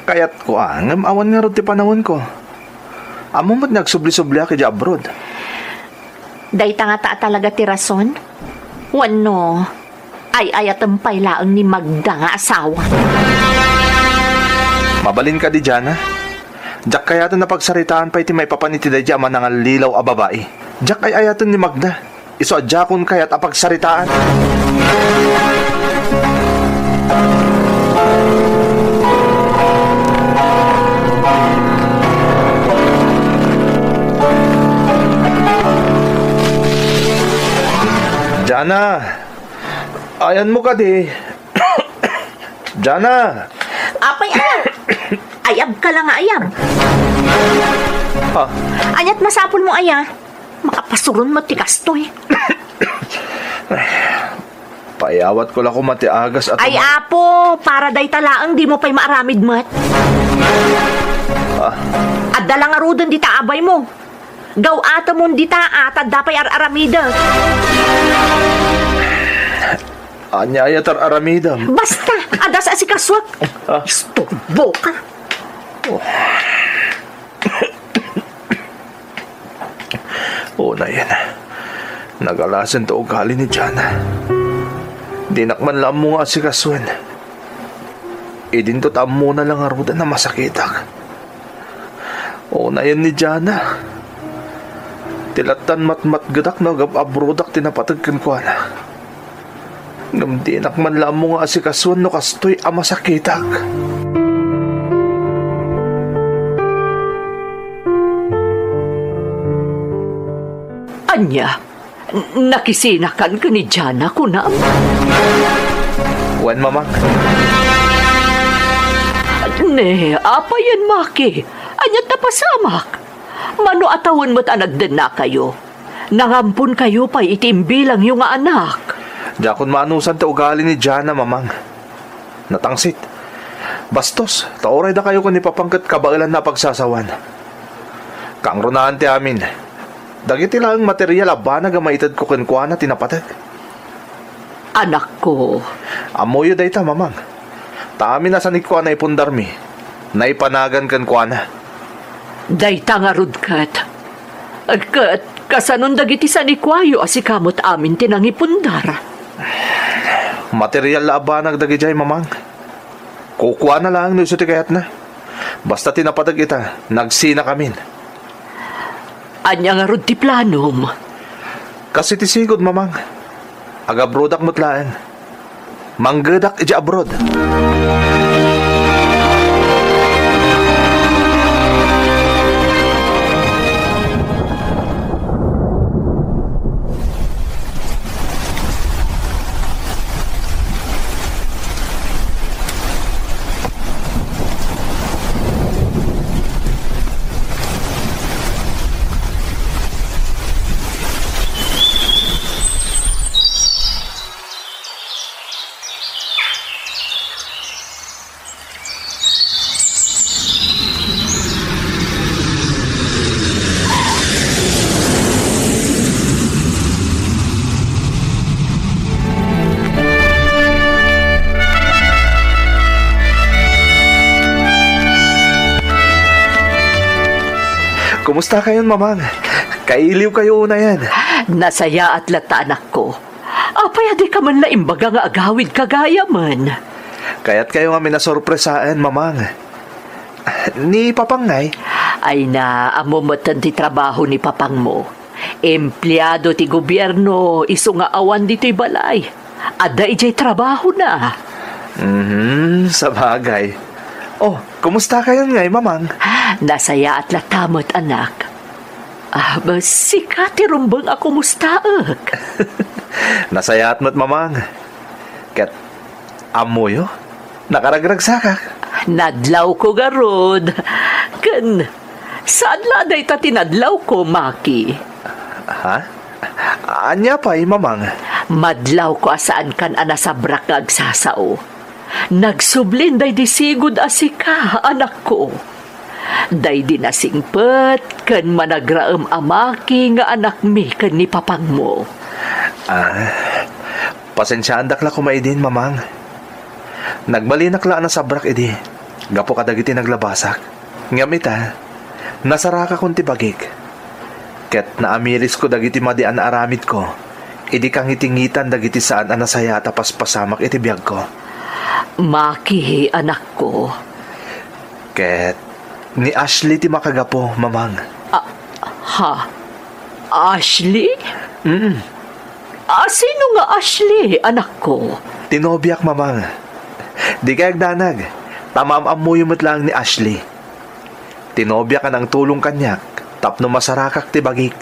[SPEAKER 3] Kayat ko ngam awan nga rin ti panahon ko. Amo mo't nagsubli-subli aki di abroad.
[SPEAKER 2] Day tanga ta talaga ti rason? Wano, ay ayatampay laang ni Magda nga asawa.
[SPEAKER 3] Mabalin ka di dyan Diyak kayatan na pagsaritaan pa iti may papaniti da dyan manangal lilaw a babae. Diyak ay ayatan ni Magda. Iso adjakon kayat a pagsaritaan. Jana, Ayan mo ka di. Jana!
[SPEAKER 2] Apay, anak! Ayab ka lang nga, ayab.
[SPEAKER 3] Ha?
[SPEAKER 2] Anyat masapol mo, aya. Makapasuron mo tikastoy.
[SPEAKER 3] Payawat ko lang ko matiagas at...
[SPEAKER 2] Ay, apo! Para day talaang di mo pa'y maaramid mat. At dalang arudon di taabay mo. Gaw ata mo di taat at dapay aramida.
[SPEAKER 3] Anya ayatar aramidam.
[SPEAKER 2] Basta! Adas asikaswak. Istorbo ka.
[SPEAKER 3] Oo na yan. Nagalasan to ugali ni Jana. Dinakman lang mo nga si Kaswen. Idintot mo na lang aruda na masakitak. Oo na yan ni Jana. Tilatan matmat-gadak na abrodak tinapatagkan ko na. Ngam dinakman lang mo nga si Kaswen no kastoy amasakitak.
[SPEAKER 2] Anya, nakisinakan ka ni Jana ko na.
[SPEAKER 3] Wen, mamang.
[SPEAKER 2] Ne, apa yan, Maki? Anyat na pasamak. Mano atawon mo't anagdan na kayo. Nangampun kayo pa itimbilang yung anak.
[SPEAKER 3] Jakon manusan ta ugali ni Jana, mamang. Natangsit. Bastos, taoray da kayo kung ipapangkat kabailan na pagsasawan. Kang runaan ti amin. Dagiti lang material aba na gamaitad ko kenkwa na tinapatag.
[SPEAKER 2] Anak ko.
[SPEAKER 3] Amoyo day ta, mamang. Taamin na sanik ko na ipundarmi. Naipanagan kenkwa na.
[SPEAKER 2] Day tangarud kat. Kat, kasanon dagiti sanikwayo asikamot amin tinangipundar.
[SPEAKER 3] Material la aba nagdagijay, mamang. Kukuha na lang no isuti kayat na. Basta tinapatag ita, nagsina kamin.
[SPEAKER 2] Anya nga rod ti planom.
[SPEAKER 3] Kasi tisigod, mamang. Agabrodak mutlaan. Manggedak ija abroad. Kumusta kayo, mamang? Kailiw kayo na yan.
[SPEAKER 2] Nasaya at lata, anak ko. Apay, di ka man laimbaga nga agawid kagaya man.
[SPEAKER 3] Kaya't kayo nga minasorpresaan, mamang. Ni Papangay?
[SPEAKER 2] Ay na, amumatan ti trabaho ni papang mo. Empleyado ti gobyerno, iso nga awan dito'y balay. Ada ijay trabaho na.
[SPEAKER 3] Sa bagay. Oh, kumusta kayo ngay, mamang?
[SPEAKER 2] Nasaya at latamot, anak. Basika ti rumbang ako mustaak.
[SPEAKER 3] Nasaya at mamang. Ket, amoyo? Nakaragrag sakak.
[SPEAKER 2] Nadlaw ko garod. Kan, saan laday ta tinadlaw ko, Maki?
[SPEAKER 3] Ha? Anya pa'y, mamang?
[SPEAKER 2] Madlaw ko asaan kan anasabrak nga agsasao. Nagsublin day disigod asika, anak ko. Day dinasingpet, kan managraem amaki nga anak mi kan ni papang mo.
[SPEAKER 3] Pasensyaan dakla ko maidin, mamang. Nagbalinak la na sabrak edi. Gapo ka dagiti naglabasak. Ngamita, nasaraka kong tibagik. Ket naamiris ko dagiti madian na aramid ko. Idi kang itingitan dagiti saan anasaya tapas pasamak iti biyag ko.
[SPEAKER 2] Maki, anak ko.
[SPEAKER 3] Ket, ni Ashley ti makagapo, mamang.
[SPEAKER 2] Ha? Ashley? Sino nga Ashley, anak ko?
[SPEAKER 3] Tinobiyak, mamang. Di kayag danag. Tamamam mo yung matlang ni Ashley. Tinobyak ka ng tulong kanyak. Tapno masarakak ti bagik.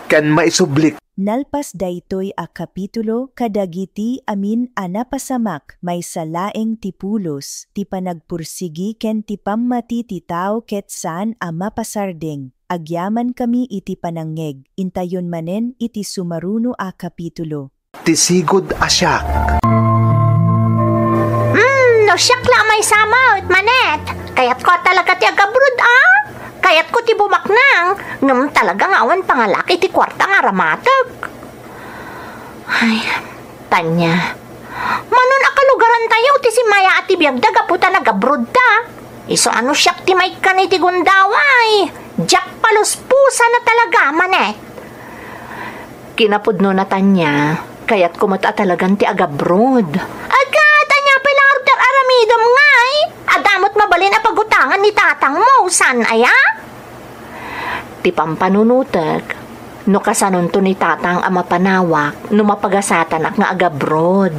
[SPEAKER 3] Kan maisublik.
[SPEAKER 7] Nalpas daytoy a kapitulo kadagiti amin a napasamak may salaeng ti pulos, ti panagpursigi ken ti pammati ti tao ket saan a mapasardeng. Agyaman kami iti panangeg, intayon manen iti sumaruno a kapitulo.
[SPEAKER 4] Tisigod asyak.
[SPEAKER 2] No siyak la may samot, manet. Kayat ko talaga ti agabrod, Kayat ko ti bumaknang, ngam talagang awan pangalaki ti kwarta nga ramatag. Ay, Tanya, manon akalugaran tayo ti si Maya at ti biyagdag aputa nagabrod ta. Iso ano siyak ti may ka ni ti gundaway. Jack paluspusa na talaga, manet. Kinapudno na Tanya, kayat kumata talagang ti agabrod. Tanya pala order aramidom ngay. Adamot mabalin na pagutangan ni tatang mo, san aya? Ti pampanunutek, no kasanon to ni tatang ama panawak, no mapagasatan ak nga agabrod.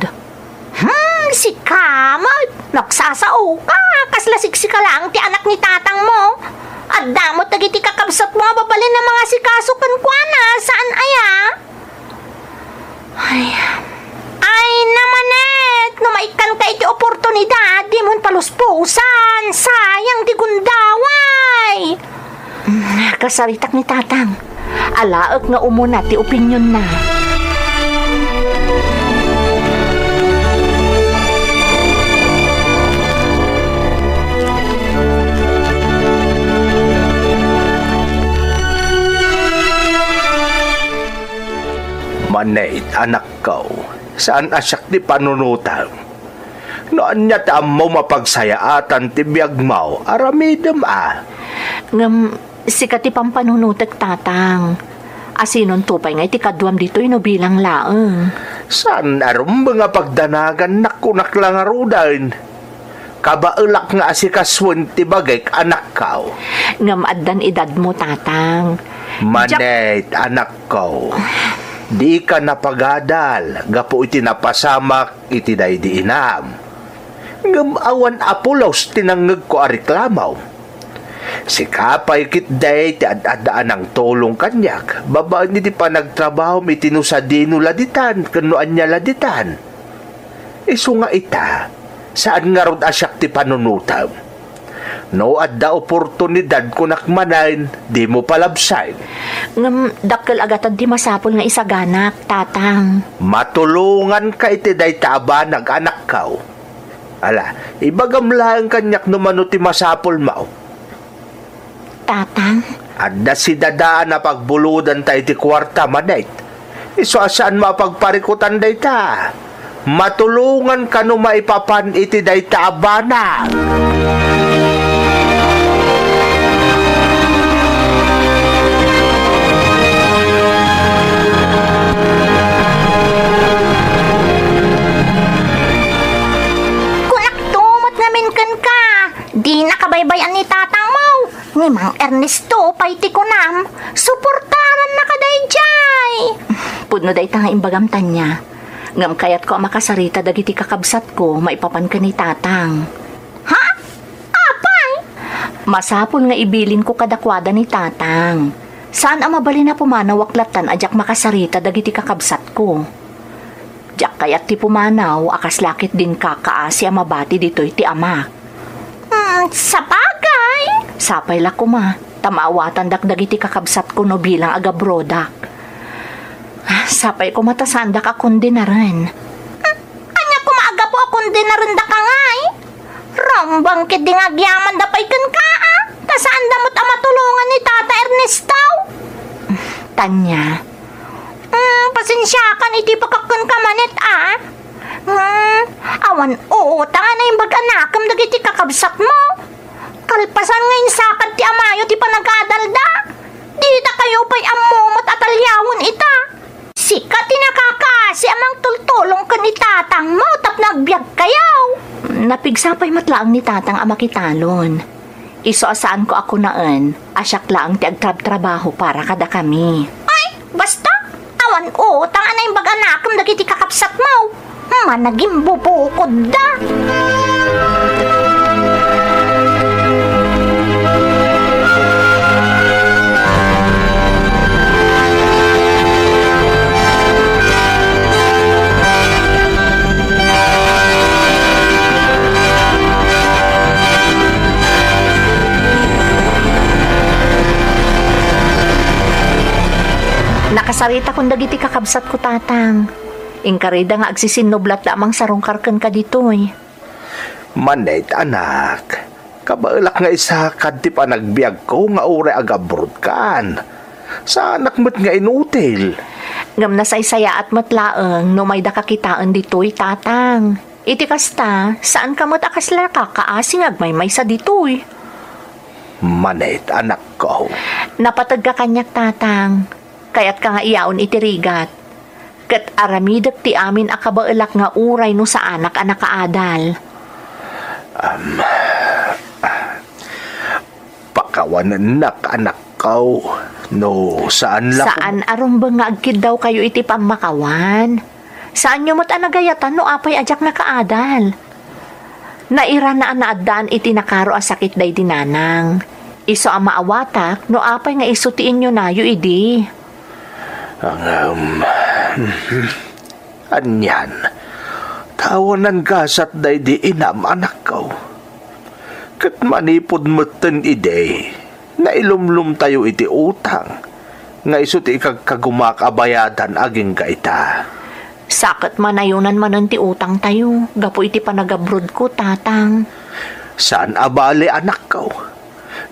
[SPEAKER 2] Si Kamot, nagsasao ka, kaslasiksika lang ti anak ni tatang mo. Adamot nagiti kakabsat mo babalin ng mga sikasukan kwa na, saan aya? Ay namanet, no maikan ka iti oportunidad, di mon paluspusan, sayang di gundaway. Kasaritak ni tatang, alaag nga umuna ti opinyon na.
[SPEAKER 4] Manait, anak ko, saan asyak di panunutang? Noon niya taam mo mapagsayaatan ti biyag mo, aramidem
[SPEAKER 2] Ngam, sikat ti pampanunutek tatang. Asinon tupay nga iti kadwam dito ino bilang laeng.
[SPEAKER 4] Saan arum mga pagdanagan nakunak lang arudan? Kabaelak nga asikaswan ti bagay anak ko.
[SPEAKER 2] Ngam addan edad mo tatang.
[SPEAKER 4] Manait, anak ko. Di ka napagadal, gapo iti napasamak iti daydi inam. Ngam awan apulaws tinangag ko ariklamaw. Si kapay kit day ti ad-adaan ng tulong kanyak, babaan ni ti panagtrabaho mi tinusadino laditan, kanuan niya laditan. Isu nga ita, saan nga rod asyak ti panunutam? No adda oportunidad ko nakmanain, di mo palabsay.
[SPEAKER 2] Ngam, dakkel agatan di masapol nga isaganak, tatang.
[SPEAKER 4] Matulungan ka iti day taabanag anak kao. Ala, ibagam lang kanyak numano ti masapol mao.
[SPEAKER 2] Tatang?
[SPEAKER 4] Adda si dadaan na pagbuludan tayo ti kwarta manait. Iso asaan mapagparikutan day ta. Matulungan ka no maipapan iti day taabanag.
[SPEAKER 2] Di nakabaybayan ni tatang mo. Ni Mang Ernesto, paiti ko nam. Suportaran na ka dayjay. Pudno day tanga imbagamtan niya. Ngam kayat ko makasarita dagiti kakabsat ko, maipapan ka ni tatang. Ha? Apay? Masapol nga ibilin ko kadakwada ni tatang. Saan ang mabali na pumanawaklatan ajak makasarita dagiti kakabsat ko? Jak kayat ti pumanaw, akas lakit din kakaasi ang mabati dito'y ti amak. Sa bagay. Sapay la ko ma. Tamawatan dagdagiti kakabsat ko no bilang agabrodak. Sapay ko matasandak akong dinaran. Anya ko maaga po akong dinaran da ka ngay. Rambang kit di ngagyaman da pa'y kan ka Tasaan damot ang matulungan ni Tata Ernesto? Tanya. Pasensya kan iti pakakun ka manit awan tanga na yung bag-anakam dagiti kakabsat mo. Kalpasan ngayon sakad ti amayo ti panagkadalda. Dita kayo pa'y amomot at alyawon ita. Sikat ti nakakasi amang tultulong ka ni tatang mo tap nagbiag kayaw. Napigsapay matlaang ni tatang amakitalon. Iso asaan ko ako naan, asyak laang ti agtrab-trabaho para kada kami. Ay, basta, awan tanga na yung bag-anakam dagiti kakabsat mo. Managing bubukod da. Nakasarita kung dagiti kakabsat ko, tatang. Ingkarida nga agsisinublat lamang sarungkarken ka ditoy.
[SPEAKER 4] Manet, anak. Kabalak nga isa kadti pa nagbiag ko nga ure agabroad kan. Sa anak mo't nga inutil.
[SPEAKER 2] Ngam na saysaya at matlaeng no may dakakitaan ditoy, tatang. Iti kasta, saan ka mo't akasla ka kaasing agmay sa ditoy?
[SPEAKER 4] Manet, anak ko.
[SPEAKER 2] Napatag ka kanyak, tatang. Kaya't ka nga iyaon iti rigat. Kat aramidak ti amin akabaelak nga uray no sa anak kaadal.
[SPEAKER 4] Pakawanan anak ko. No, saan lang?
[SPEAKER 2] Saan arumbang nga agkid daw kayo iti pamakawan? Saan nyo mo't anagayatan no apay ajak na kaadal? Naira na anaadaan iti nakaro a sakit day dinanang. Iso ang maawatak no apay nga isutiin nyo na yu idi.
[SPEAKER 4] Anyan, tawanan gasat day di inam anak ko. Kat manipod moten ide, na ilumlum tayo iti utang, nga isut ikagkagumakabayadan aging kaita.
[SPEAKER 2] Sakit manayunan manan ti utang tayo, gapo iti panagabrod ko, tatang.
[SPEAKER 4] Saan abali anak ko?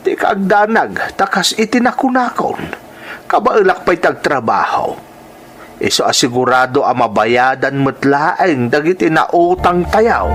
[SPEAKER 4] Di kaagdanag, takas iti nakunakon. Kabailak pa'y tagtrabaho. Iso asigurado ang mabayadan matlaeng dagiti na utang tayaw.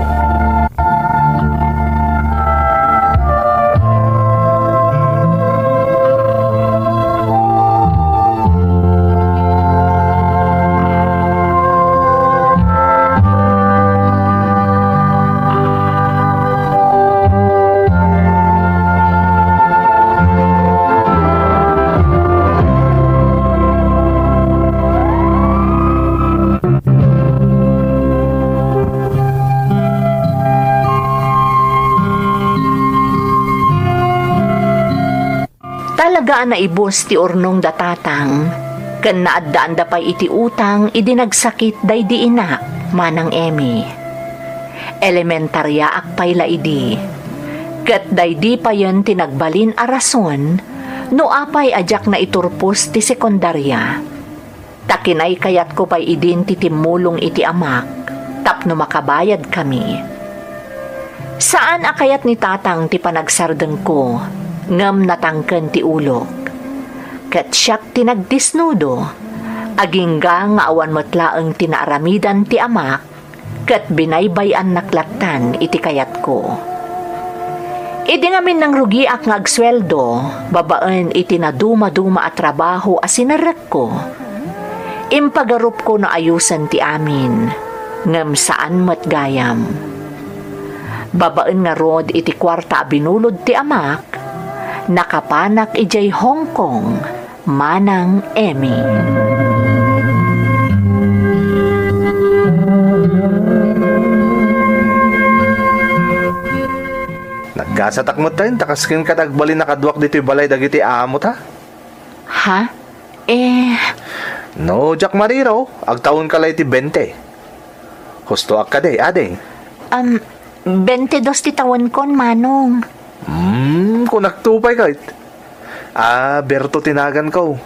[SPEAKER 2] Talagaan na ibos ti urnong datatang, ken naadaan da pay iti utang idinagsakit day di inak, manang Emi. Elementarya akpay la idi, ket day di pa yun tinagbalin a rason, no apay ajak na iturpos ti sekundarya. Takinay kayat ko pay idin ti timulong iti amak, tapno makabayad kami. Saan akayat ni tatang ti panagsardeng ko, ngam natangken ti ulok. Ket siyak tinagdisnudo, agingga nga awan matlaeng tinaaramidan ti amak, ket binaybayan naklatan iti kayat ko. Idi ngamin nang rugiak nga agsweldo, babaen iti naduma-duma at trabaho asinarek ko. Impagarup ko na ayusan ti amin, ngam saan matgayam. Babaen nga rod iti kwarta binulod ti amak, nakapanak ijay Hong Kong, manang Emi.
[SPEAKER 3] Nagkasatak mo tayo, takaskin ka tagbalin nakadwak dito'y balay dagiti amo ta?
[SPEAKER 2] Ha?
[SPEAKER 3] No, Jack Mariro, agtaon ka lay ti 20. Husto ak ka day, ading.
[SPEAKER 2] 22 ti taon kon, manong.
[SPEAKER 3] Kung nagtupay ka. Berto tinagan ko.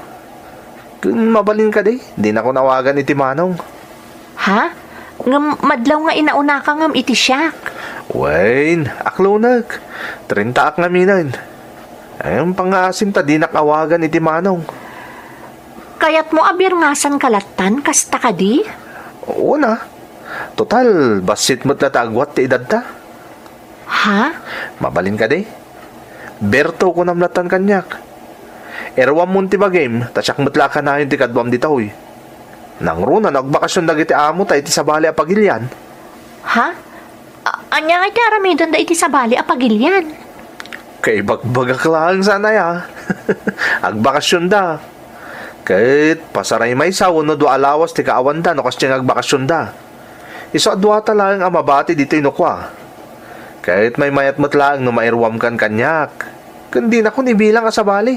[SPEAKER 3] Kung mabalin ka di, di na ko nawagan iti manong.
[SPEAKER 2] Ha? Ngam madlaw nga inauna ka ngam iti siyak.
[SPEAKER 3] Wayne, aklunag. 30 ak nga minan. Ayun pangasim ta di nakawagan iti manong.
[SPEAKER 2] Kayat mo abirngasan kalatan, kasta ka di?
[SPEAKER 3] Oo na. Total, basit mo't natagwat ti edad ta.
[SPEAKER 2] Ha?
[SPEAKER 3] Mabalin ka di? Berto ko namlatan kanyak. Erwam munti ba game, tasyak mutla ka na yung tikadwam di taoy. Nang runa, nagbakasyon dagiti amo tayo iti sabali apagilyan.
[SPEAKER 2] Ha? Anya nga iti aramidon da iti sabali apagilyan?
[SPEAKER 3] Kay bagbagak lang sana ya. Agbakasyon da. Kahit pasaray may sawo no do alawas ti kaawan da no kasyang agbakasyon da. Iso adwa talang ang mabati dito inukwa. Kahit may mayat matlaang no mairwam kan kanyak. Kundi na ko nibilang asabali.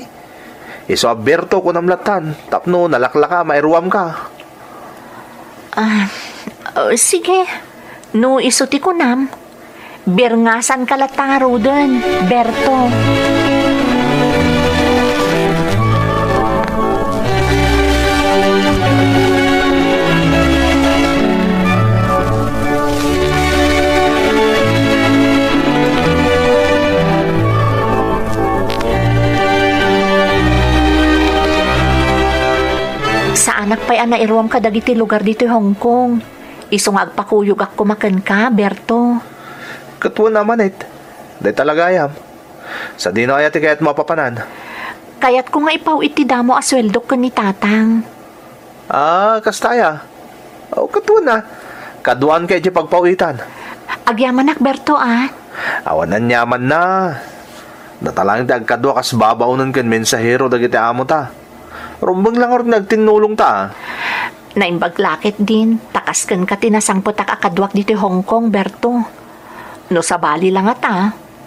[SPEAKER 3] Iso aberto ko namlatan. Tapno nalaklaka mairwam ka.
[SPEAKER 2] Sige. No isuti ko nam. Birngasan kalataro dun, Berto. na iruam ka dagiti lugar dito Hong Kong. Iso nga agpakuyog ako makan ka, Berto.
[SPEAKER 3] Katwa naman Day talaga ayam. Sa di na kaya ti kaya't mapapanan.
[SPEAKER 2] Kaya't ko nga ipaw iti damo asweldo ka ni tatang.
[SPEAKER 3] Kastaya. Katwa na. Kaduan kayo di pagpawitan.
[SPEAKER 2] Agyaman Berto
[SPEAKER 3] Awanan yaman na. Natalang ti agkadwa kas babaunan kan mensahero dagiti amo ta. Rumbang lang or nagtinulong ta.
[SPEAKER 2] Naimbaglakit din, takas kan ka tinasangpot akadwak dito Hong Kong, Berto. No sabali lang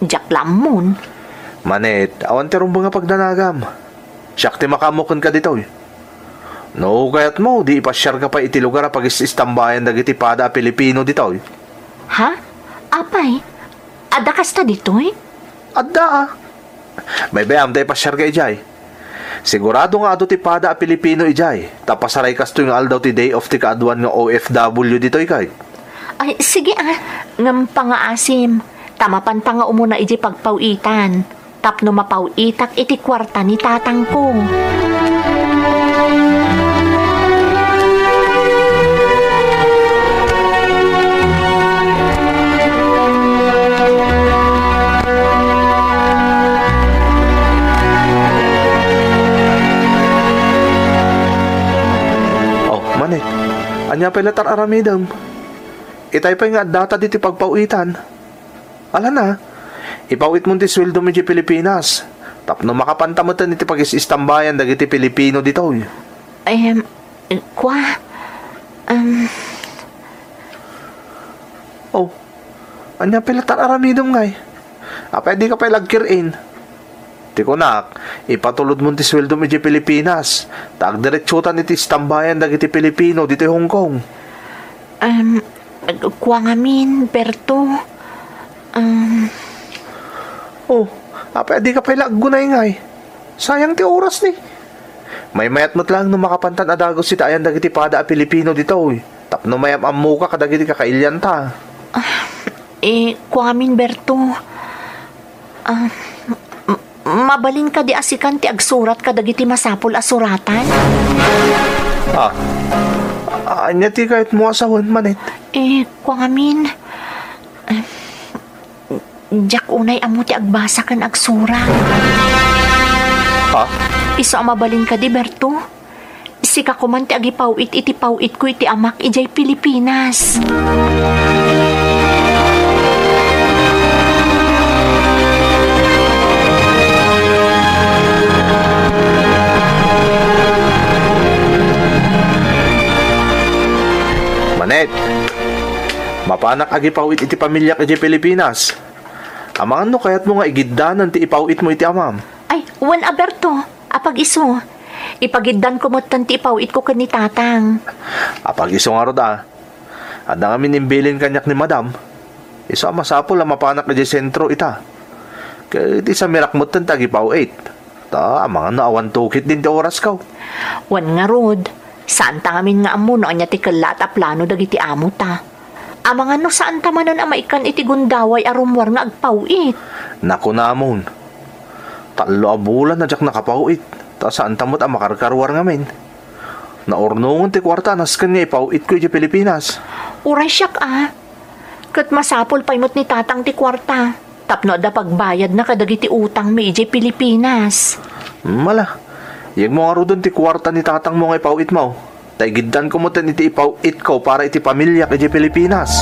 [SPEAKER 2] jak lamon.
[SPEAKER 3] Manet, awan ti rumbang nga pagdanagam. Siyak ti makamukan ka dito No, kaya't mo, di ipasyar ka pa iti lugar pag istambayan dagiti pada Pilipino dito
[SPEAKER 2] Ha? Apay? Ada kas ta dito
[SPEAKER 3] Adda May bayam tayo pasyar ka ijay. Sigurado nga ato ti pada Pilipino ijay. Tapasaray kas to yung aldaw ti day of ti kaaduan nga OFW dito ikay.
[SPEAKER 2] Ay, sige ngam pa nga asim. Tamapan pa nga umuna iji pagpawitan. Tapno mapawitak iti kwarta ni tatang ko.
[SPEAKER 3] Anya pala tar aramidam. Itay pa nga data diti pagpawitan. Ala na, ipawit mo ti sweldo mo di Pilipinas. Tapno makapantamutan iti pag-istambayan dagiti Pilipino dito. Anya pala tar aramidam ngay. Pwede ka pa lagkirin. Tikunak, ipatulod mo ti sweldo mo di Pilipinas. Tagdiretsutan iti istambayan dagiti Pilipino dito Hong Kong.
[SPEAKER 2] Kuwangamin, Berto.
[SPEAKER 3] Pwede ka pa laggunay ngay. Sayang ti oras ni. May mayat mo't lang no makapantan adagos si tayan dagiti pada a Pilipino dito. Tapno mayam amu ka kadagiti kakailyan ta.
[SPEAKER 2] Kuwangamin, Berto. Mabalin ka di asikan ti agsurat ka dagiti masapul asuratan?
[SPEAKER 3] Anya ti kahit mo asawan manet?
[SPEAKER 2] Kuwangamin. Jak unay amo ti agbasa kan agsurat. Iso mabalin ka di, Berto? Sika ko man ti agipawit iti pawit ko iti amak ijay Pilipinas.
[SPEAKER 3] Manet, mapanak agipawit iti pamilya ka di Pilipinas. Amang ano kaya't mo nga igiddanan ti ipawit mo iti amam?
[SPEAKER 2] Ay, wan Berto, apag iso. Ipagiddan ko mo't ti ipawit ko ka ni tatang.
[SPEAKER 3] Apag iso nga roda. Adang amin imbilin kanyak ni madam. Iso masapol ang mapanak ka di sentro ita. Kaya iti sa mirak mo't tagipawit. Amang ano awan tukit din ti oras kaw.
[SPEAKER 2] Wan nga rod. Saan ta ngamin nga amo no anya ti kalat a plano dagiti amo ta. Amang ano saan ta manan amaikan iti gundaway arumwar nga agpawit.
[SPEAKER 3] Naku namon. Talo a bulan na jak nakapawit. Ta saan ta mo't makarkarwar ngamin. Naurnungan ti kwarta naskan nga ipawit ko iti Pilipinas.
[SPEAKER 2] Uray siyak Kat masapol paimot ni tatang ti kwarta. Tapno da pagbayad na kadagiti utang mi iti Pilipinas.
[SPEAKER 3] Mala. Yung mga rudon ti kwarta ni tatang mo nga ipawit mo. Taigiddan ko mo tan iti ipawit ko para iti pamilya kay Pilipinas.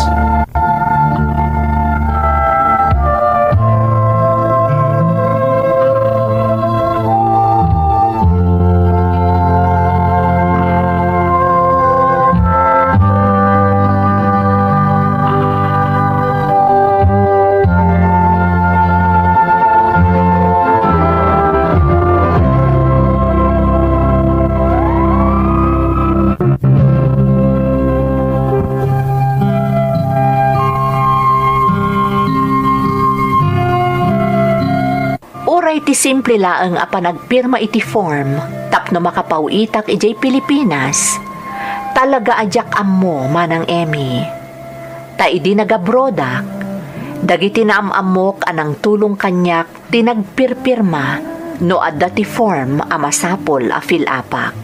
[SPEAKER 2] Iti simple laeng panagpirma iti form tapno makapawitak ijay Pilipinas talaga ajak ammo manang Emmy ta idi nagabrodak dagiti naamamok anang tulong kanyak tinagpirpirma no adda ti form a masapol a filapak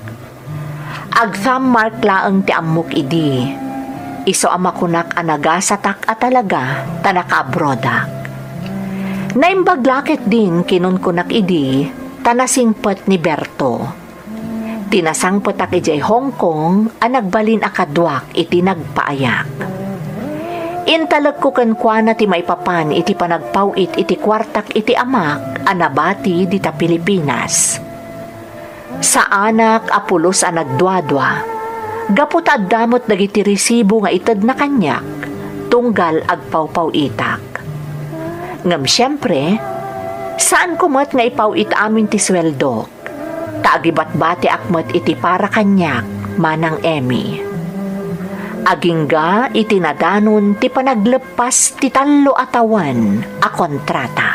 [SPEAKER 2] Ag-thumb mark laang ti amok idi. Iso amakunak anagasatak at talaga tanaka-abrodak. Naimbaglakit din kinunkunak idi tanasingpet ni Berto. Tinasangpetak ijay Hong Kong ang nagbalin akadwak iti nagpaayak. Intalag ko kankwana ti maipapan iti panagpawit iti kwartak iti amak anabati dita Pilipinas. Sa anak apulos ang nagdwadwa, gapot addamot dagiti resibo nga ited na kanyak, tunggal agpawpaw itak. Ngam siyempre, saan kumat nga ipawit amin ti sweldo? Taagibat-bati akmat iti para kanyak, manang Emmy. Agingga itinadanon ti panaglepas ti 3 atawan a kontrata.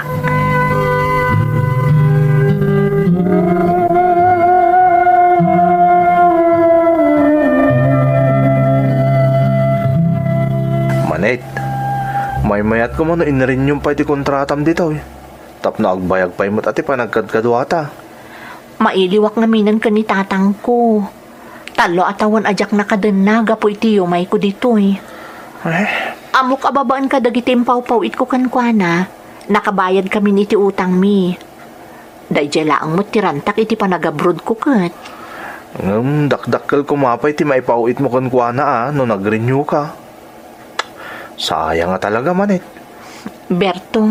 [SPEAKER 3] Manit, may mayat ko mo na inarin yung pa iti kontratam dito eh. Tap na agbayag pa imot ati panagkadkadwata.
[SPEAKER 2] Mailiwak nga minan ka ni tatang ko. 3 atawan ajak na kadenaga po iti may ko dito eh. Amok ababaan ka dagiti impaw-pawit ko kankwana. Nakabayad kami niti utang mi. Dahil laang mo't tirantak iti panagabrod ko kat.
[SPEAKER 3] Dakdakkel kumapay ti maipawit mo kankwana no nag-renew ka. Sayang nga talaga manit.
[SPEAKER 2] Berto.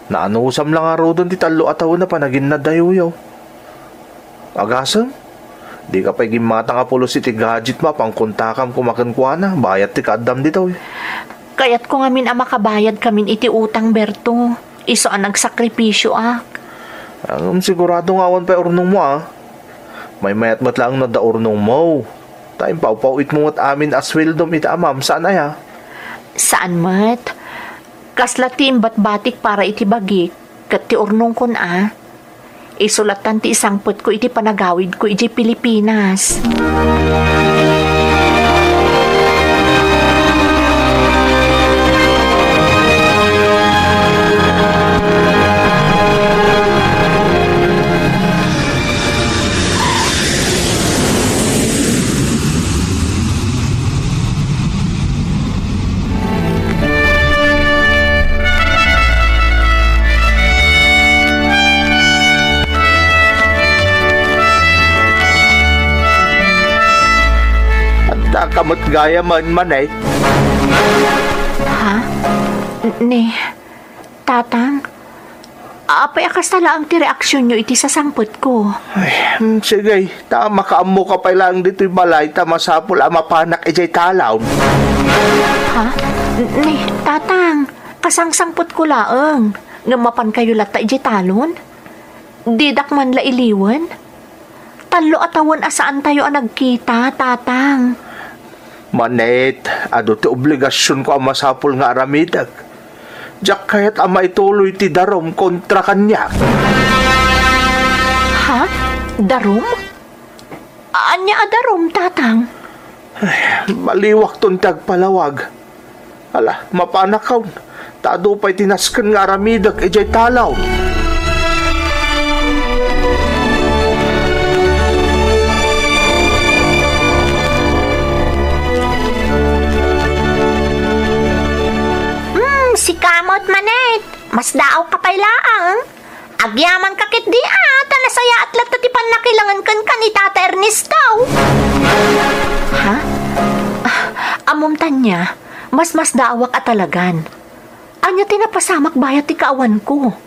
[SPEAKER 3] Naanusam lang aro doon ti 3 atawan na panagin na dayuyaw. Agasam? Di ka pa gimata nga pulos iti gadget ma pang kontakam kumakankwana. Bayat ti kadam dito eh.
[SPEAKER 2] Kaya't ko ngamin makabayad kamin iti utang Berto. Iso ang nagsakripisyo ak.
[SPEAKER 3] Sigurado nga awan pa urnong mo May mayat mat lang na da urnong mo. Tayo pawpawit mo at amin aswildom iti amam. Saan ay
[SPEAKER 2] Saan mat? Kasla ti imbat-batik para iti bagik. Kat ti urnong kun Isulatan ti isangpot ko iti panagawid ko iti Pilipinas.
[SPEAKER 3] Kamot gaya man eh.
[SPEAKER 2] Ha? Tatang? Apay akas tala ang ti reaksyon nyo iti sasangpot ko.
[SPEAKER 3] Ay, sige, tama ka mo ka pa lang dito'y balay, tamasapol mapanak ijay talaw.
[SPEAKER 2] Ha? Tatang, kasangsangpot ko laang. Ngamapan kayo lata ijay talon? Didak man la iliwan? 3 atawan asaan tayo ang nagkita, tatang?
[SPEAKER 3] Manet, ado ti obligasyon ko ang masapol nga aramidag. Diyak kaya't ama ituloy ti darom kontra kanya.
[SPEAKER 2] Ha? Darom? Anya darom, tatang?
[SPEAKER 3] Ay, maliwak ton tagpalawag. Ala, mapanakaw. Tado pa'y tinaskan nga aramidag ijay talaw.
[SPEAKER 8] Si kamot manet, mas daaw ka pay laang. Agyaman kakit di tanasaya at latatipan na kailangan kan ni Tata Ernesto.
[SPEAKER 2] Ha? Amom tanya, mas daawak at talagan. Anya tinapasamak bayat ti kaawan ko.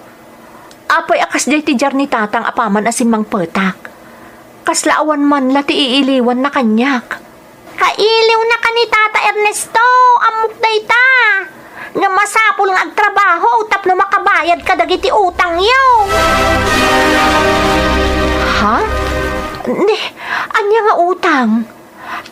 [SPEAKER 2] Apoy akas day ti jar ni tatang apaman asin mang petak. Kaslaawan man lati iiliwan na kanyak.
[SPEAKER 8] Kailiw na ka ni Tata Ernesto, amok day ta. Nga masapol nga agtrabaho tap na makabayad ka dagiti utang yaw.
[SPEAKER 2] Ha? Anya nga utang?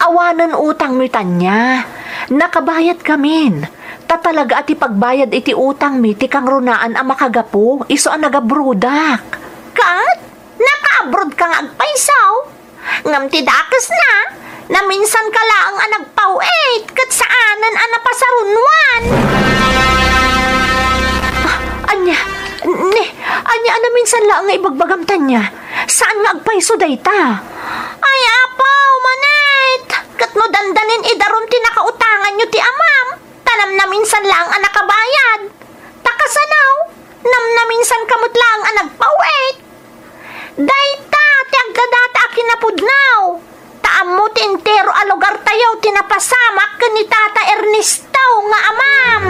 [SPEAKER 2] Awanan utang mi tanya. Nakabayad kamin. Tatalaga ati pagbayad iti utang mi ti kang runaan ang makagapo iso ang nagabrudak.
[SPEAKER 8] Kat? Naka-abroad ka nga agpaisaw? Ngam ti dakas na minsan ka lang ang nagpawait kat saanan ang napasarunwan.
[SPEAKER 2] Anya na minsan lang nga ibagbagamtan niya. Saan nga agpaiso dayta?
[SPEAKER 8] Ay apaw, no dandanin idarum ti nakautangan nyo ti amam. Tanam na minsan lang ang nakabayad. Takasanaw, nam na minsan kamot lang ang nagpawit. Dayta, ti agdadata akinapudnaw. Taam mo ti entero a lugar tayaw tinapasamak ken ni Tata Ernesto nga amam.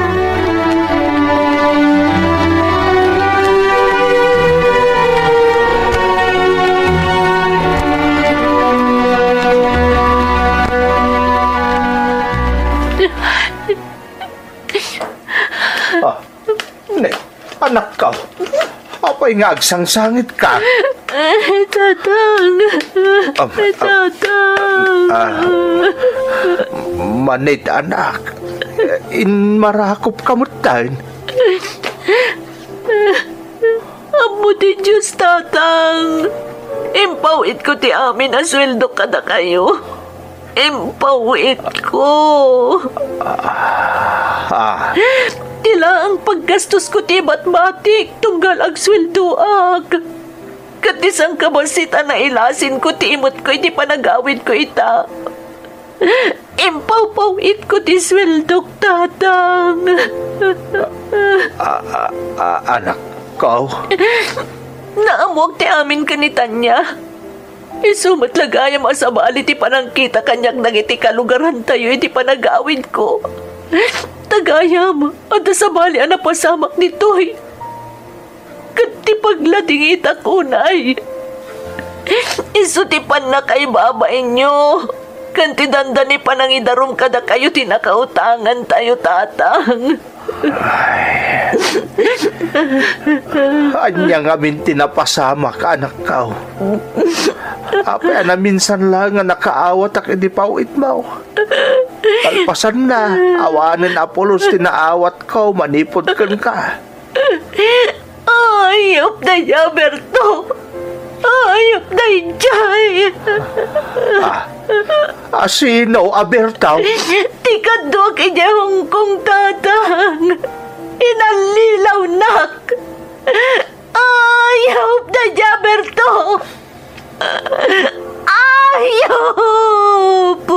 [SPEAKER 4] Anak ka, apay nga agsangsangit ka.
[SPEAKER 2] Tatang. Tatang.
[SPEAKER 4] Manit anak, inmarakop kamutan.
[SPEAKER 2] Amo ti Diyos, tatang. Impawit ko ti amin na sweldo kada kayo. Impawit ko. Tila ang paggastos ko ti batmatik tunggal ag sweldo ag. Katisang kabasita na ilasin ko ti imot ko iti panagawid ko ita. Impaw-pawit ko ti sweldo, tatang.
[SPEAKER 4] Anak ko.
[SPEAKER 2] Naamwag ti amin kanitan niya. Isumat lagayam asabali ti panangkita kanyak nagiti kalugaran tayo iti panagawid ko. Tagayam, at asabali ang napasamak nito'y. Kanti paglading itakunay. Isutipan na kay babay nyo. Kanti dandani panangidarum kada kayo tinakautangan tayo, tatang.
[SPEAKER 4] Anya nga min tinapasamak, anak ka. Apay na minsan lang nga nakaawat ak hindi pawit mo. Talpasan na, awanan Apolos tinaawat ko, manipod kan ka.
[SPEAKER 2] Ayop na niya, Berto. Ayop na niya.
[SPEAKER 4] Sino, Abertaw?
[SPEAKER 2] Tikadok niya Hongkong, tatang. Inalilaw nak. Ayop na niya, Berto. Ayop.